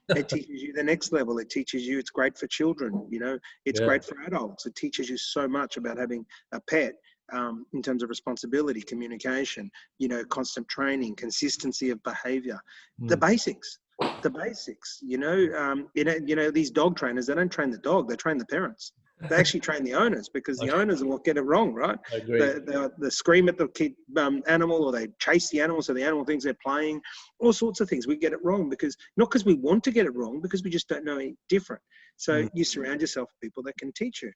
It teaches you the next level. It teaches you it's great for children. It's great for adults. It teaches you so much about having a pet. In terms of responsibility, communication, constant training, consistency of behavior, the basics. These dog trainers, they don't train the dog, they train the parents. They actually train the owners because the owners will get it wrong, right? I agree. They scream at the kid animal, or they chase the animal so the animal thinks they're playing. All sorts of things. We get it wrong not because we want to get it wrong, because we just don't know any different. So you surround yourself with people that can teach you.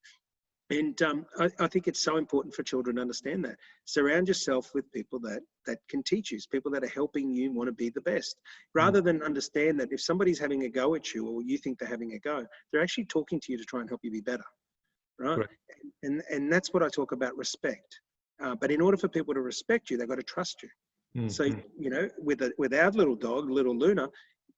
And I think it's so important for children to understand that. Surround yourself with people that can teach you, people that are helping you want to be the best. Rather than understand that if somebody's having a go at you or you think they're having a go, they're actually talking to you to try and help you be better, right? Correct. And that's what I talk about, respect. But in order for people to respect you, they've got to trust you. So, with our little dog, little Luna,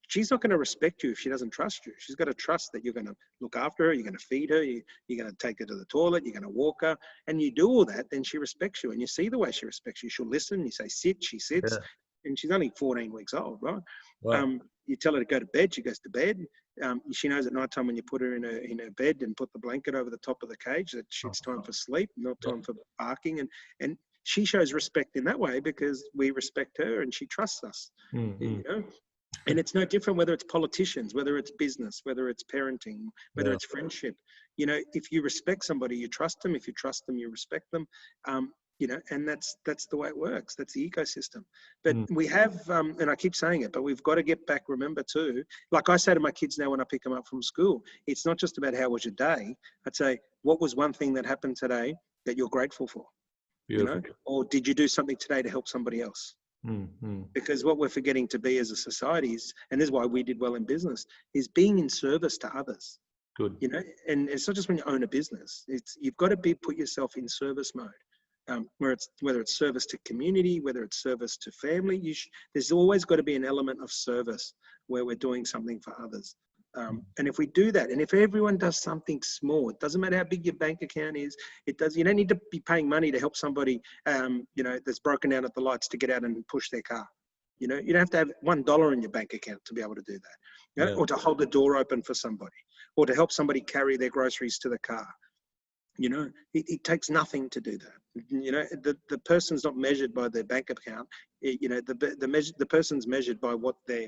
she's not going to respect you if she doesn't trust you. She's got to trust that you're going to look after her, you're going to feed her, you're going to take her to the toilet, you're going to walk her, and you do all that, then she respects you. And you see the way she respects you. She'll listen, you say sit, she sits, and she's only 14 weeks old, right? Wow. You tell her to go to bed, she goes to bed. She knows at night time when you put her in her bed and put the blanket over the top of the cage that it's time for sleep, not time for barking. And she shows respect in that way because we respect her and she trusts us, And it's no different whether it's politicians, whether it's business, whether it's parenting, whether it's friendship. If you respect somebody, you trust them. If you trust them, you respect them. And that's the way it works. That's the ecosystem. But we have, and I keep saying it, but we've got to get back, remember too, like I say to my kids now when I pick them up from school, it's not just about how was your day. I'd say, what was one thing that happened today that you're grateful for? Beautiful. or did you do something today to help somebody else? Because what we're forgetting to be as a society is, and this is why we did well in business, is being in service to others. Good. And it's not just when you own a business. You've got to put yourself in service mode, whether it's service to community, whether it's service to family. There's always got to be an element of service where we're doing something for others. And if we do that, and if everyone does something small, it doesn't matter how big your bank account is. You don't need to be paying money to help somebody, that's broken down at the lights to get out and push their car. You don't have to have $1 in your bank account to be able to do that, or to hold the door open for somebody, or to help somebody carry their groceries to the car. It takes nothing to do that. The person's not measured by their bank account. The person's measured by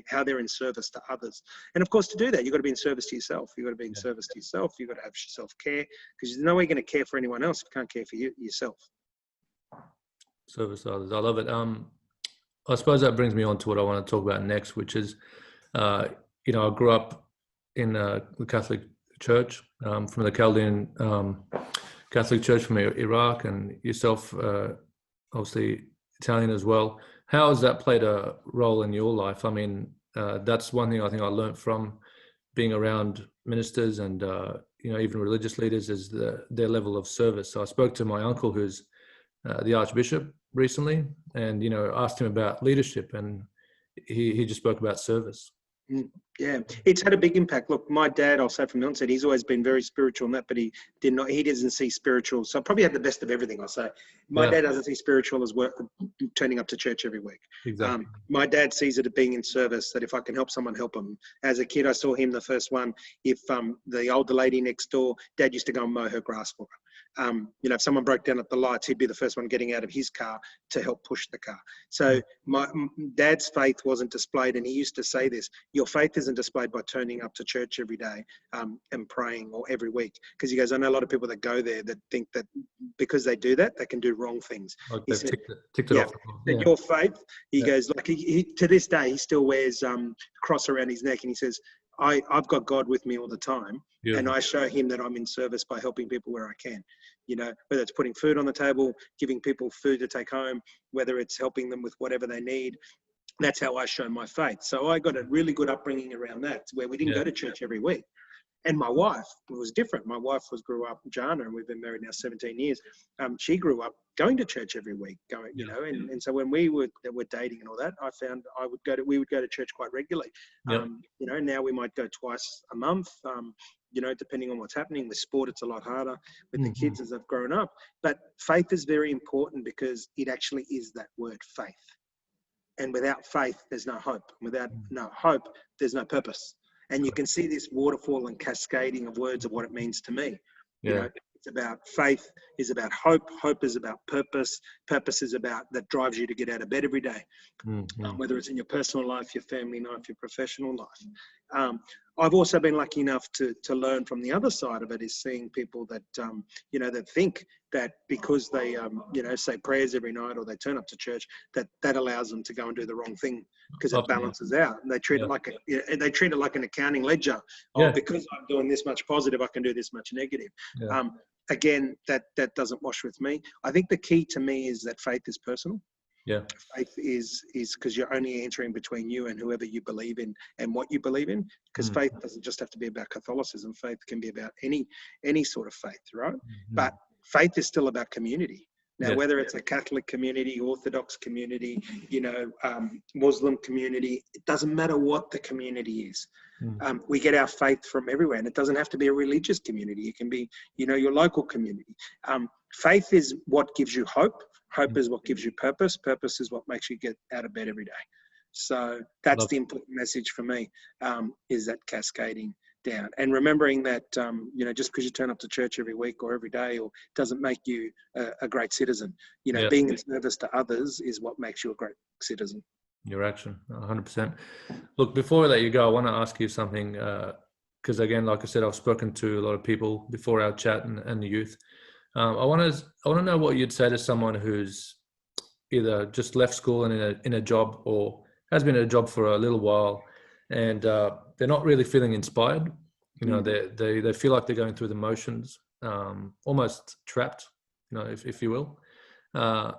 how they're in service to others. And of course, to do that, you've got to be in service to yourself. You've got to be in service to yourself. You've got to have self-care, because there's no way you're going to care for anyone else if you can't care for yourself. Service to others. I love it. I suppose that brings me on to what I want to talk about next, which is, I grew up in the Catholic Church, from the Chaldean Catholic Church from Iraq, and yourself, obviously Italian as well. How has that played a role in your life? I mean, that's one thing I think I learned from being around ministers and even religious leaders, is their level of service. So I spoke to my uncle, who's the Archbishop, recently, and asked him about leadership, and he just spoke about service. Yeah, it's had a big impact. Look, my dad, I'll say from the onset, he's always been very spiritual in that, but he doesn't see spiritual. So I probably had the best of everything, I'll say. My dad doesn't see spiritual as work, turning up to church every week. Exactly. My dad sees it as being in service, that if I can help someone, help them. As a kid, I saw him the first one. If the older lady next door, Dad used to go and mow her grass for her. If someone broke down at the lights, he'd be the first one getting out of his car to help push the car. So my dad's faith wasn't displayed, and he used to say this: your faith isn't displayed by turning up to church every day and praying, or every week. Because he goes, I know a lot of people that go there that think that because they do that, they can do wrong things. Like he they've said, ticked it off. And your faith, he goes, like he to this day, he still wears a cross around his neck, and he says, I've got God with me all the time. Yeah. And I show him that I'm in service by helping people where I can, whether it's putting food on the table, giving people food to take home, whether it's helping them with whatever they need. That's how I show my faith. So I got a really good upbringing around that, where we didn't go to church every week. And my wife was different. My wife grew up in Jana, and we've been married now 17 years. She grew up going to church every week, and so when we were dating and all that, I found we would go to church quite regularly. Now we might go twice a month, depending on what's happening. With sport, it's a lot harder with the kids as they've grown up. But faith is very important, because it actually is that word, faith. And without faith, there's no hope. Without no hope, there's no purpose. And you can see this waterfall and cascading of words of what it means to me. It's about faith is about hope. Hope is about purpose. Purpose is about that drives you to get out of bed every day, whether it's in your personal life, your family life, your professional life. I've also been lucky enough to learn from the other side of it, is seeing people that, that think that because they, say prayers every night, or they turn up to church, that allows them to go and do the wrong thing, because it balances out. And they treat it like an accounting ledger. Because I'm doing this much positive, I can do this much negative. Again, that doesn't wash with me. I think the key to me is that faith is personal. Faith is because you're only entering between you and whoever you believe in and what you believe in. Because faith doesn't just have to be about Catholicism. Faith can be about any sort of faith, right? But faith is still about community. Now, whether it's a Catholic community, Orthodox community, Muslim community, it doesn't matter what the community is. We get our faith from everywhere, and it doesn't have to be a religious community. It can be, your local community. Faith is what gives you hope. Hope is what gives you purpose. Purpose is what makes you get out of bed every day. So that's the important message for me, is that cascading down, and remembering that, just because you turn up to church every week or every day, or doesn't make you a great citizen. Being in service to others is what makes you a great citizen. Your action, 100%. Look, before I let you go, I want to ask you something, because again, like I said, I've spoken to a lot of people before our chat and the youth. I want to know what you'd say to someone who's either just left school and in a job, or has been in a job for a little while, and they're not really feeling inspired. They feel like they're going through the motions, almost trapped, if you will. Uh,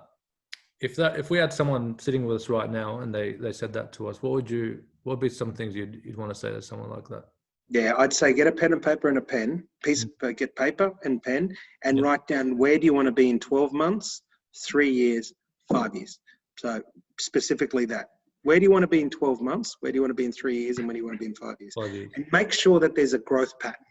if we had someone sitting with us right now and they said that to us, what would be some things you'd want to say to someone like that? Yeah, I'd say get a pen and paper and a pen, get paper and pen, and write down where do you want to be in 12 months, 3 years, 5 years. So specifically that. Where do you want to be in 12 months? Where do you want to be in 3 years? And where do you want to be in 5 years? 5 years. And make sure that there's a growth pattern.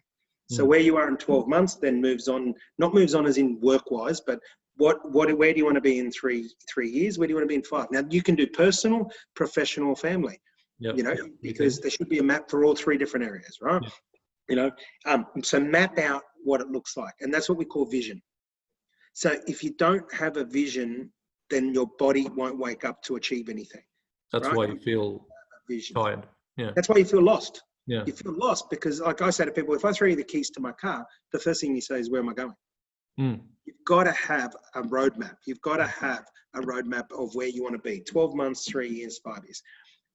So where you are in 12 months, then moves on, not moves on as in work-wise, but where do you want to be in three years? Where do you want to be in 5? Now, you can do personal, professional, family. Yep. You know, because there should be a map for all 3 different areas, right? Yep. You know, so map out what it looks like. And that's what we call vision. So if you don't have a vision, then your body won't wake up to achieve anything. That's right? why you feel tired. Yeah. That's why you feel lost. Yeah. You feel lost because, like I say to people, if I throw you the keys to my car, the first thing you say is, where am I going? You've got to have a roadmap. You've got to have a roadmap of where you want to be. 12 months, 3 years, 5 years.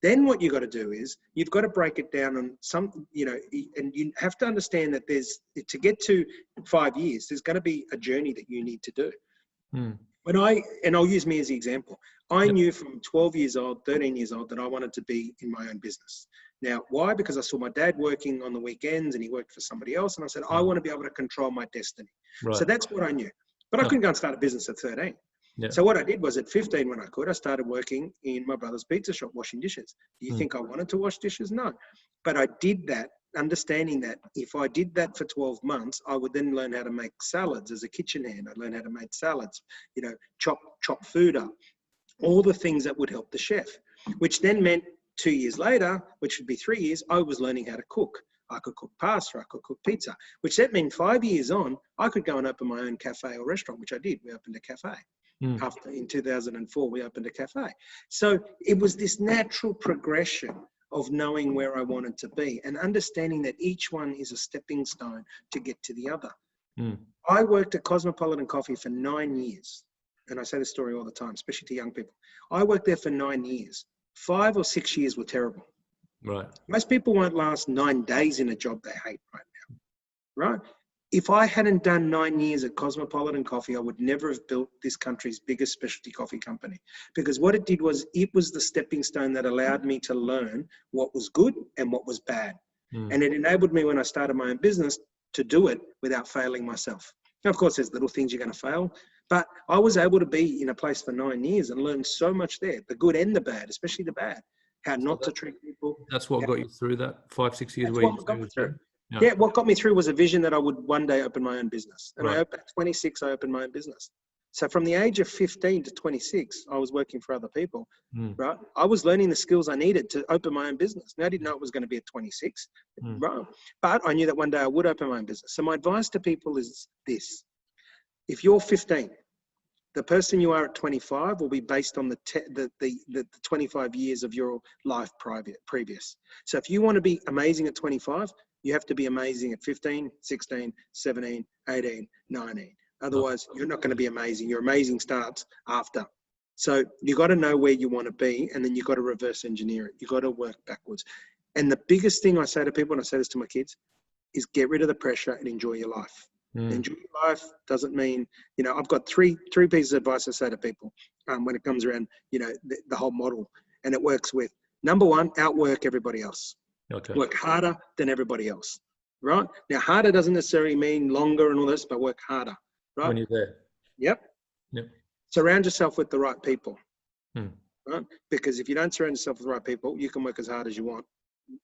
Then what you've got to do is you've got to break it down on some, you know, and you have to understand that to get to 5 years, there's going to be a journey that you need to do. And I'll use me as the example. I knew from 12 years old, 13 years old, that I wanted to be in my own business. Now, why? Because I saw my dad working on the weekends and he worked for somebody else. And I said, I want to be able to control my destiny. Right. So that's what I knew. But I couldn't go and start a business at 13. Yeah. So what I did was at 15, when I could, I started working in my brother's pizza shop, washing dishes. Do you think I wanted to wash dishes? No. But I did that, understanding that if I did that for 12 months, I would then learn how to make salads as a kitchen hand. I'd learn how to make salads, you know, chop food up, all the things that would help the chef, which then meant 2 years later, which would be 3 years, I was learning how to cook. I could cook pasta, I could cook pizza, which that meant 5 years on, I could go and open my own cafe or restaurant, which I did. We opened a cafe. After in 2004, we opened a cafe. So it was this natural progression of knowing where I wanted to be and understanding that each one is a stepping stone to get to the other. I worked at Cosmopolitan Coffee for 9 years. And I say this story all the time, especially to young people. I worked there for 9 years. 5 or 6 years were terrible. Right. Most people won't last 9 days in a job they hate right now. Right? If I hadn't done 9 years at Cosmopolitan Coffee, I would never have built this country's biggest specialty coffee company. Because what it did was, it was the stepping stone that allowed me to learn what was good and what was bad. And it enabled me, when I started my own business, to do it without failing myself. Now, of course, there's little things you're going to fail, but I was able to be in a place for 9 years and learn so much there, the good and the bad, especially the bad, how not to treat people. That's what got you through that 5-6 years where you got me through. Yeah, what got me through was a vision that I would one day open my own business. And at 26, I opened my own business. So from the age of 15 to 26, I was working for other people, right? I was learning the skills I needed to open my own business. Now, I didn't know it was going to be at 26, right? But I knew that one day I would open my own business. So my advice to people is this. If you're 15, the person you are at 25 will be based on the 25 years of your life previous. So if you want to be amazing at 25, you have to be amazing at 15, 16, 17, 18, 19. Otherwise, you're not going to be amazing. Your amazing starts after. So you got to know where you want to be, and then you got to reverse engineer it. You got to work backwards. And the biggest thing I say to people, and I say this to my kids, is get rid of the pressure and enjoy your life. Enjoy your life doesn't mean, you know, I've got three pieces of advice I say to people when it comes around, you know, the whole model. And it works with, number one, outwork everybody else. Okay. Work harder than everybody else, right? Now, harder doesn't necessarily mean longer and all this, but work harder, right? When you're there. Yep. Surround yourself with the right people, right? Because if you don't surround yourself with the right people, you can work as hard as you want.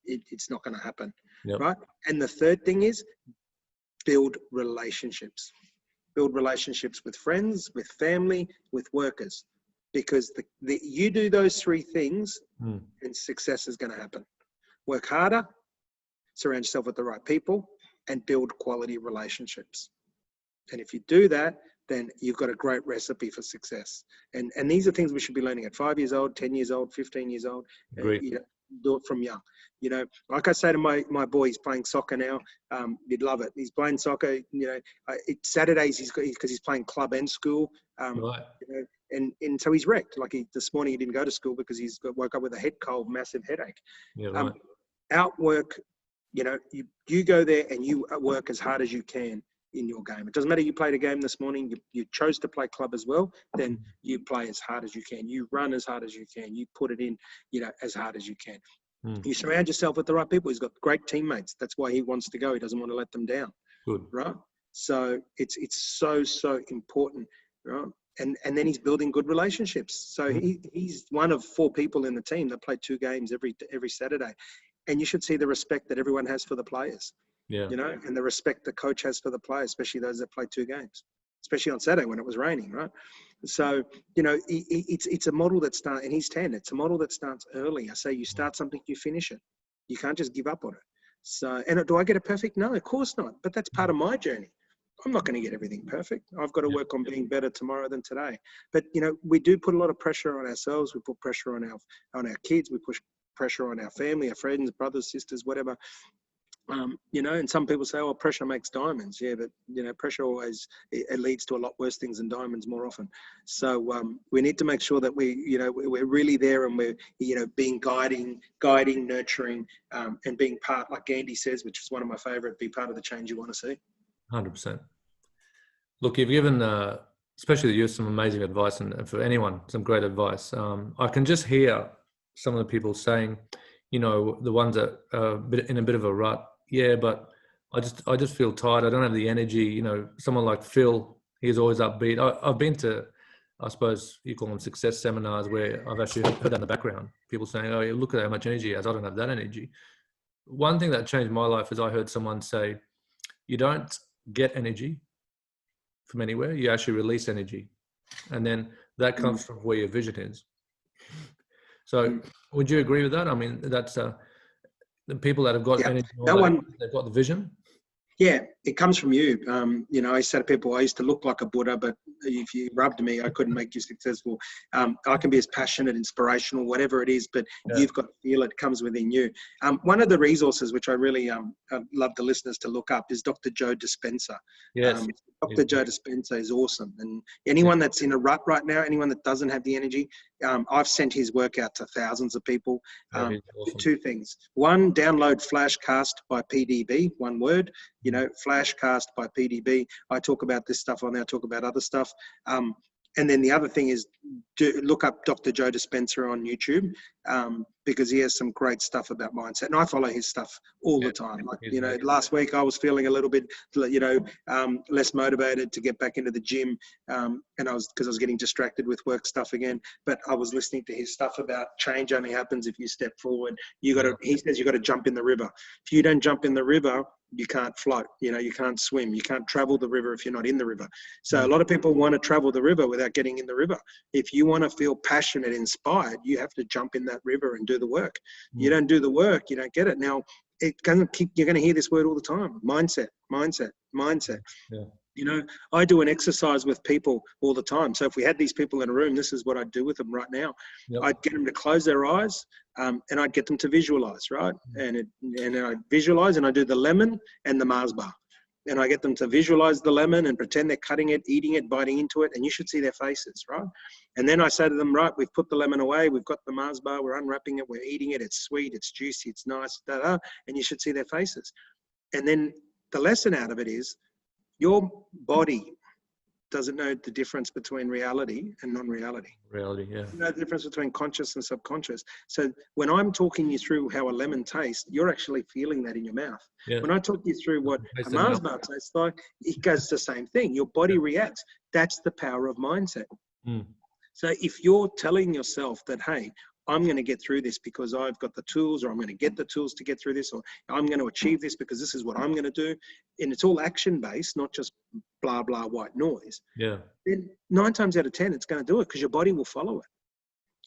It's not going to happen, right? And the third thing is build relationships. Build relationships with friends, with family, with workers. Because you do those 3 things and success is going to happen. Work harder, surround yourself with the right people, and build quality relationships. And if you do that, then you've got a great recipe for success. And these are things we should be learning at 5 years old, 10 years old, 15 years old. You know, do it from young. You know, like I say to my boy, he's playing soccer now. You'd love it. He's playing soccer. You know, Saturdays because he's playing club and school. You know, and so he's wrecked. Like this morning he didn't go to school because woke up with a head cold, massive headache. Outwork. You know, you go there and you work as hard as you can. in your game. It doesn't matter you played a game this morning, you chose to play club as well, then you play as hard as you can. You run as hard as you can. You put it in, as hard as you can. You surround yourself with the right people. He's got great teammates. That's why he wants to go. He doesn't want to let them down. Good. Right? So it's so important, right? And then he's building good relationships. So he's one of 4 people in the team that play 2 games every Saturday. And you should see the respect that everyone has for the players. Yeah. And the respect the coach has for the players, especially those that play 2 games, especially on Saturday when it was raining, right? So, it's a model that starts, and he's 10. It's a model that starts early. I say you start something, you finish it. You can't just give up on it. So, and do I get it perfect? No, of course not. But that's part of my journey. I'm not going to get everything perfect. I've got to work on being better tomorrow than today. But, we do put a lot of pressure on ourselves. We put pressure on our kids. We push pressure on our family, our friends, brothers, sisters, whatever. And some people say, "Oh, pressure makes diamonds." Yeah, but pressure always it leads to a lot worse things than diamonds more often. So we need to make sure that we're really there, and we're being guiding, nurturing, and being part, like Gandhi says, which is one of my favorite. Be part of the change you want to see. 100%. Look, you've given, especially you, some amazing advice, and for anyone, some great advice. I can just hear some of the people saying, the ones that are in a bit of a rut. Yeah, but I just feel tired. I don't have the energy. Someone like Phil, he's always upbeat. I've been to, I suppose you call them success seminars, where I've actually heard that in the background. People saying, "Oh, yeah, look at how much energy he has. I don't have that energy." One thing that changed my life is I heard someone say, "You don't get energy from anywhere. You actually release energy, and then that comes from where your vision is." So, would you agree with that? I mean, that's the people that have got energy, they've got the vision. Yeah, it comes from you. I say to people, I used to look like a Buddha, but if you rubbed me, I couldn't make you successful. I can be as passionate, inspirational, whatever it is, but you've got to feel it comes within you. One of the resources which I really love the listeners to look up is Dr. Joe Dispenza. Yes. Dr. Joe Dispenza is awesome. And anyone that's in a rut right now, anyone that doesn't have the energy, I've sent his work out to thousands of people. Awesome. 2 things. One, download Flashcast by PDB, one word. Flashcast by PDB. I talk about this stuff on there. I talk about other stuff. And then the other thing is look up Dr. Joe Dispenza on YouTube, because he has some great stuff about mindset. And I follow his stuff all the time. Like, last week I was feeling a little bit, less motivated to get back into the gym. And because I was getting distracted with work stuff again. But I was listening to his stuff about change only happens if you step forward. He says you got to jump in the river. If you don't jump in the river, you can't float, you can't swim, you can't travel the river if you're not in the river. So a lot of people want to travel the river without getting in the river. If you want to feel passionate, inspired, you have to jump in that river and do the work. You don't do the work, you don't get it. Now, you're going to hear this word all the time, mindset. Yeah. I do an exercise with people all the time. So if we had these people in a room, this is what I'd do with them right now. Yep. I'd get them to close their eyes, and I'd get them to visualize, right? And I visualize, and I do the lemon and the Mars bar. And I get them to visualize the lemon and pretend they're cutting it, eating it, biting into it, and you should see their faces, right? And then I say to them, right, we've put the lemon away, we've got the Mars bar, we're unwrapping it, we're eating it, it's sweet, it's juicy, it's nice, and you should see their faces. And then the lesson out of it is, your body doesn't know the difference between reality and non-reality. Reality, yeah. You know the difference between conscious and subconscious. So when I'm talking you through how a lemon tastes, you're actually feeling that in your mouth. Yeah. When I talk you through what a Mars bar tastes like, it goes the same thing. Your body reacts. That's the power of mindset. So if you're telling yourself that, hey, I'm going to get through this because I've got the tools, or I'm going to get the tools to get through this, or I'm going to achieve this because this is what I'm going to do. And it's all action-based, not just blah, blah, white noise. Yeah. Then 9 times out of 10, it's going to do it because your body will follow it.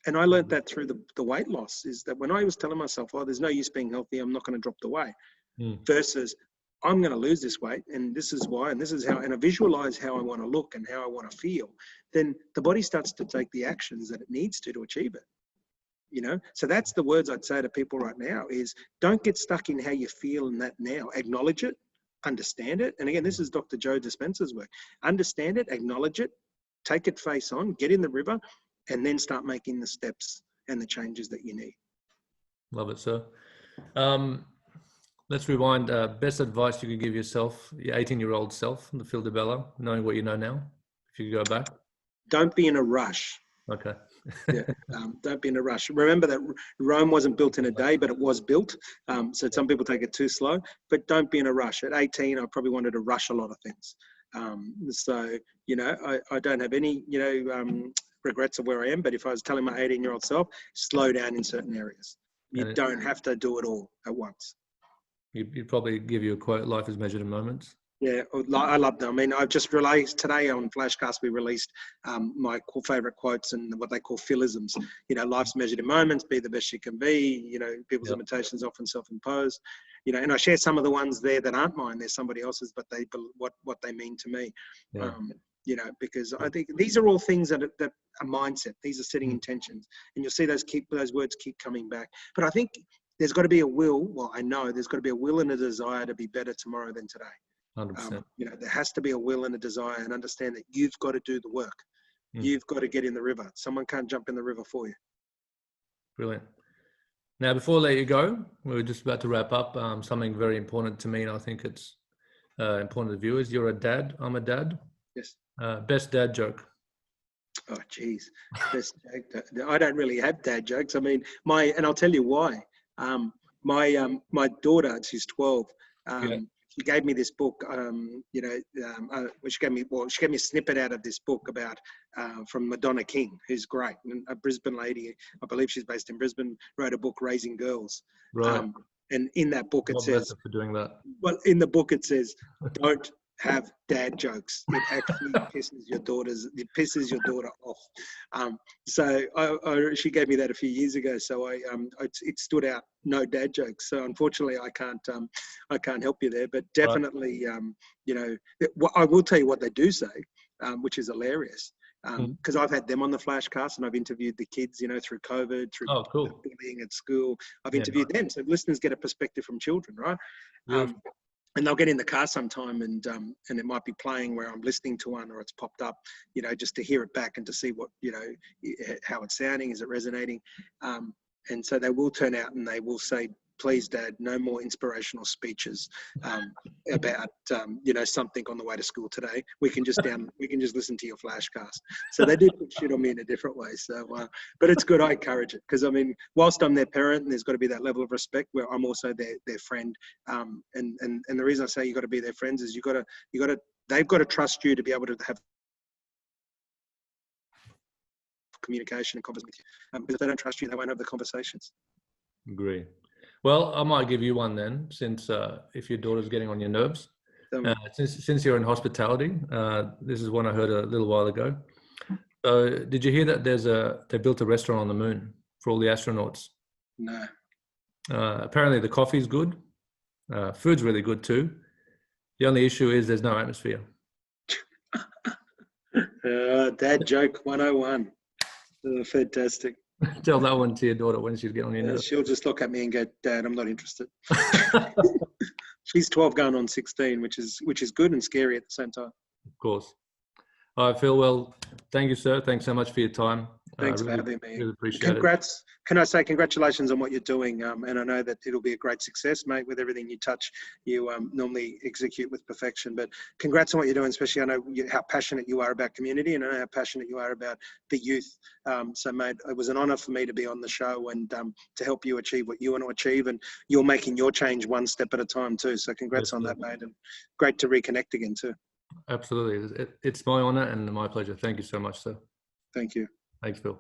And I learned that through the weight loss, is that when I was telling myself, oh, there's no use being healthy, I'm not going to drop the weight, versus I'm going to lose this weight, and this is why, and this is how, and I visualize how I want to look and how I want to feel, then the body starts to take the actions that it needs to achieve it. You know, so that's the words I'd say to people right now is, don't get stuck in how you feel in that now. Acknowledge it, understand it. And again, this is Dr. Joe Dispenza's work. Understand it, acknowledge it, take it face on, get in the river, and then start making the steps and the changes that you need. Love it, sir. Let's rewind. Best advice you could give yourself, your 18-year-old self, the Phil Di Bella, knowing what you know now, if you could go back. Don't be in a rush. Okay. Yeah, don't be in a rush. Remember that Rome wasn't built in a day, but it was built. So some people take it too slow, but don't be in a rush. At 18, I probably wanted to rush a lot of things. So, you know, I don't have any, you know, regrets of where I am, but if I was telling my 18-year-old self, slow down in certain areas. You don't have to do it all at once. You'd probably give you a quote, life is measured in moments. Yeah, I love them. I mean, I've just released today on Flashcast, we released my favorite quotes and what they call philisms. You know, life's measured in moments, be the best you can be. You know, people's limitations often self-imposed. You know, and I share some of the ones there that aren't mine. They're somebody else's, but what they mean to me. Yeah. You know, because I think these are all things that are mindset. These are setting intentions, and you'll see those words keep coming back. But I think there's got to be a will. Well, I know there's got to be a will and a desire to be better tomorrow than today. 100%. You know, there has to be a will and a desire, and understand that you've got to do the work. You've got to get in the river. Someone can't jump in the river for you. Brilliant. Now, before I let you go, we're just about to wrap up. Something very important to me, and I think it's important to the viewers. You're a dad. I'm a dad. Yes. Best dad joke. Oh, geez. Best joke. I don't really have dad jokes. I mean, and I'll tell you why. My daughter, she's 12. She gave me this book, you know, she gave me a snippet out of this book about, from Madonna King, who's great, a Brisbane lady, I believe she's based in Brisbane, wrote a book, Raising Girls. Right. And in that book, it says, for doing that. well, in the book, it says, don't have dad jokes. It actually pisses your daughter off. So she gave me that a few years ago. So it stood out. No dad jokes. So unfortunately, I can't help you there. But definitely, you know, I will tell you what they do say, which is hilarious. Because I've had them on the Flashcast, and I've interviewed the kids, you know, through COVID, through bullying at school. I've interviewed them, so listeners get a perspective from children, right? And they'll get in the car sometime, and it might be playing where I'm listening to one, or it's popped up, you know, just to hear it back and to see what, you know, how it's sounding, is it resonating? And so they will turn out and they will say, please, Dad, no more inspirational speeches about, you know, something on the way to school today. We can just listen to your Flashcast. So they do put shit on me in a different way. So, but it's good. I encourage it, because I mean, whilst I'm their parent, and there's got to be that level of respect where I'm also their friend. And the reason I say you got to be their friends is they've got to trust you to be able to have communication and conversation with you. Because if they don't trust you, they won't have the conversations. Agree. Well, I might give you one then, since if your daughter's getting on your nerves. Since you're in hospitality, this is one I heard a little while ago. So, did you hear that they built a restaurant on the moon for all the astronauts? No. Apparently, the coffee's good. Food's really good too. The only issue is there's no atmosphere. Dad joke 101. Fantastic. Tell that one to your daughter when she's getting on your nerves. She'll just look at me and go, Dad, I'm not interested. She's 12 going on 16, which is good and scary at the same time. Of course. All right, Phil. Well, thank you, sir. Thanks so much for your time. Thanks for having me. Really appreciate Congrats. Can I say congratulations on what you're doing? And I know that it'll be a great success, mate. With everything you touch, you normally execute with perfection. But congrats on what you're doing, especially I know how passionate you are about community, and I know how passionate you are about the youth. So, mate, it was an honour for me to be on the show and to help you achieve what you want to achieve. And you're making your change one step at a time too. So congrats on that, mate. And great to reconnect again too. Absolutely. It's my honour and my pleasure. Thank you so much, sir. Thank you. Thanks, Phil.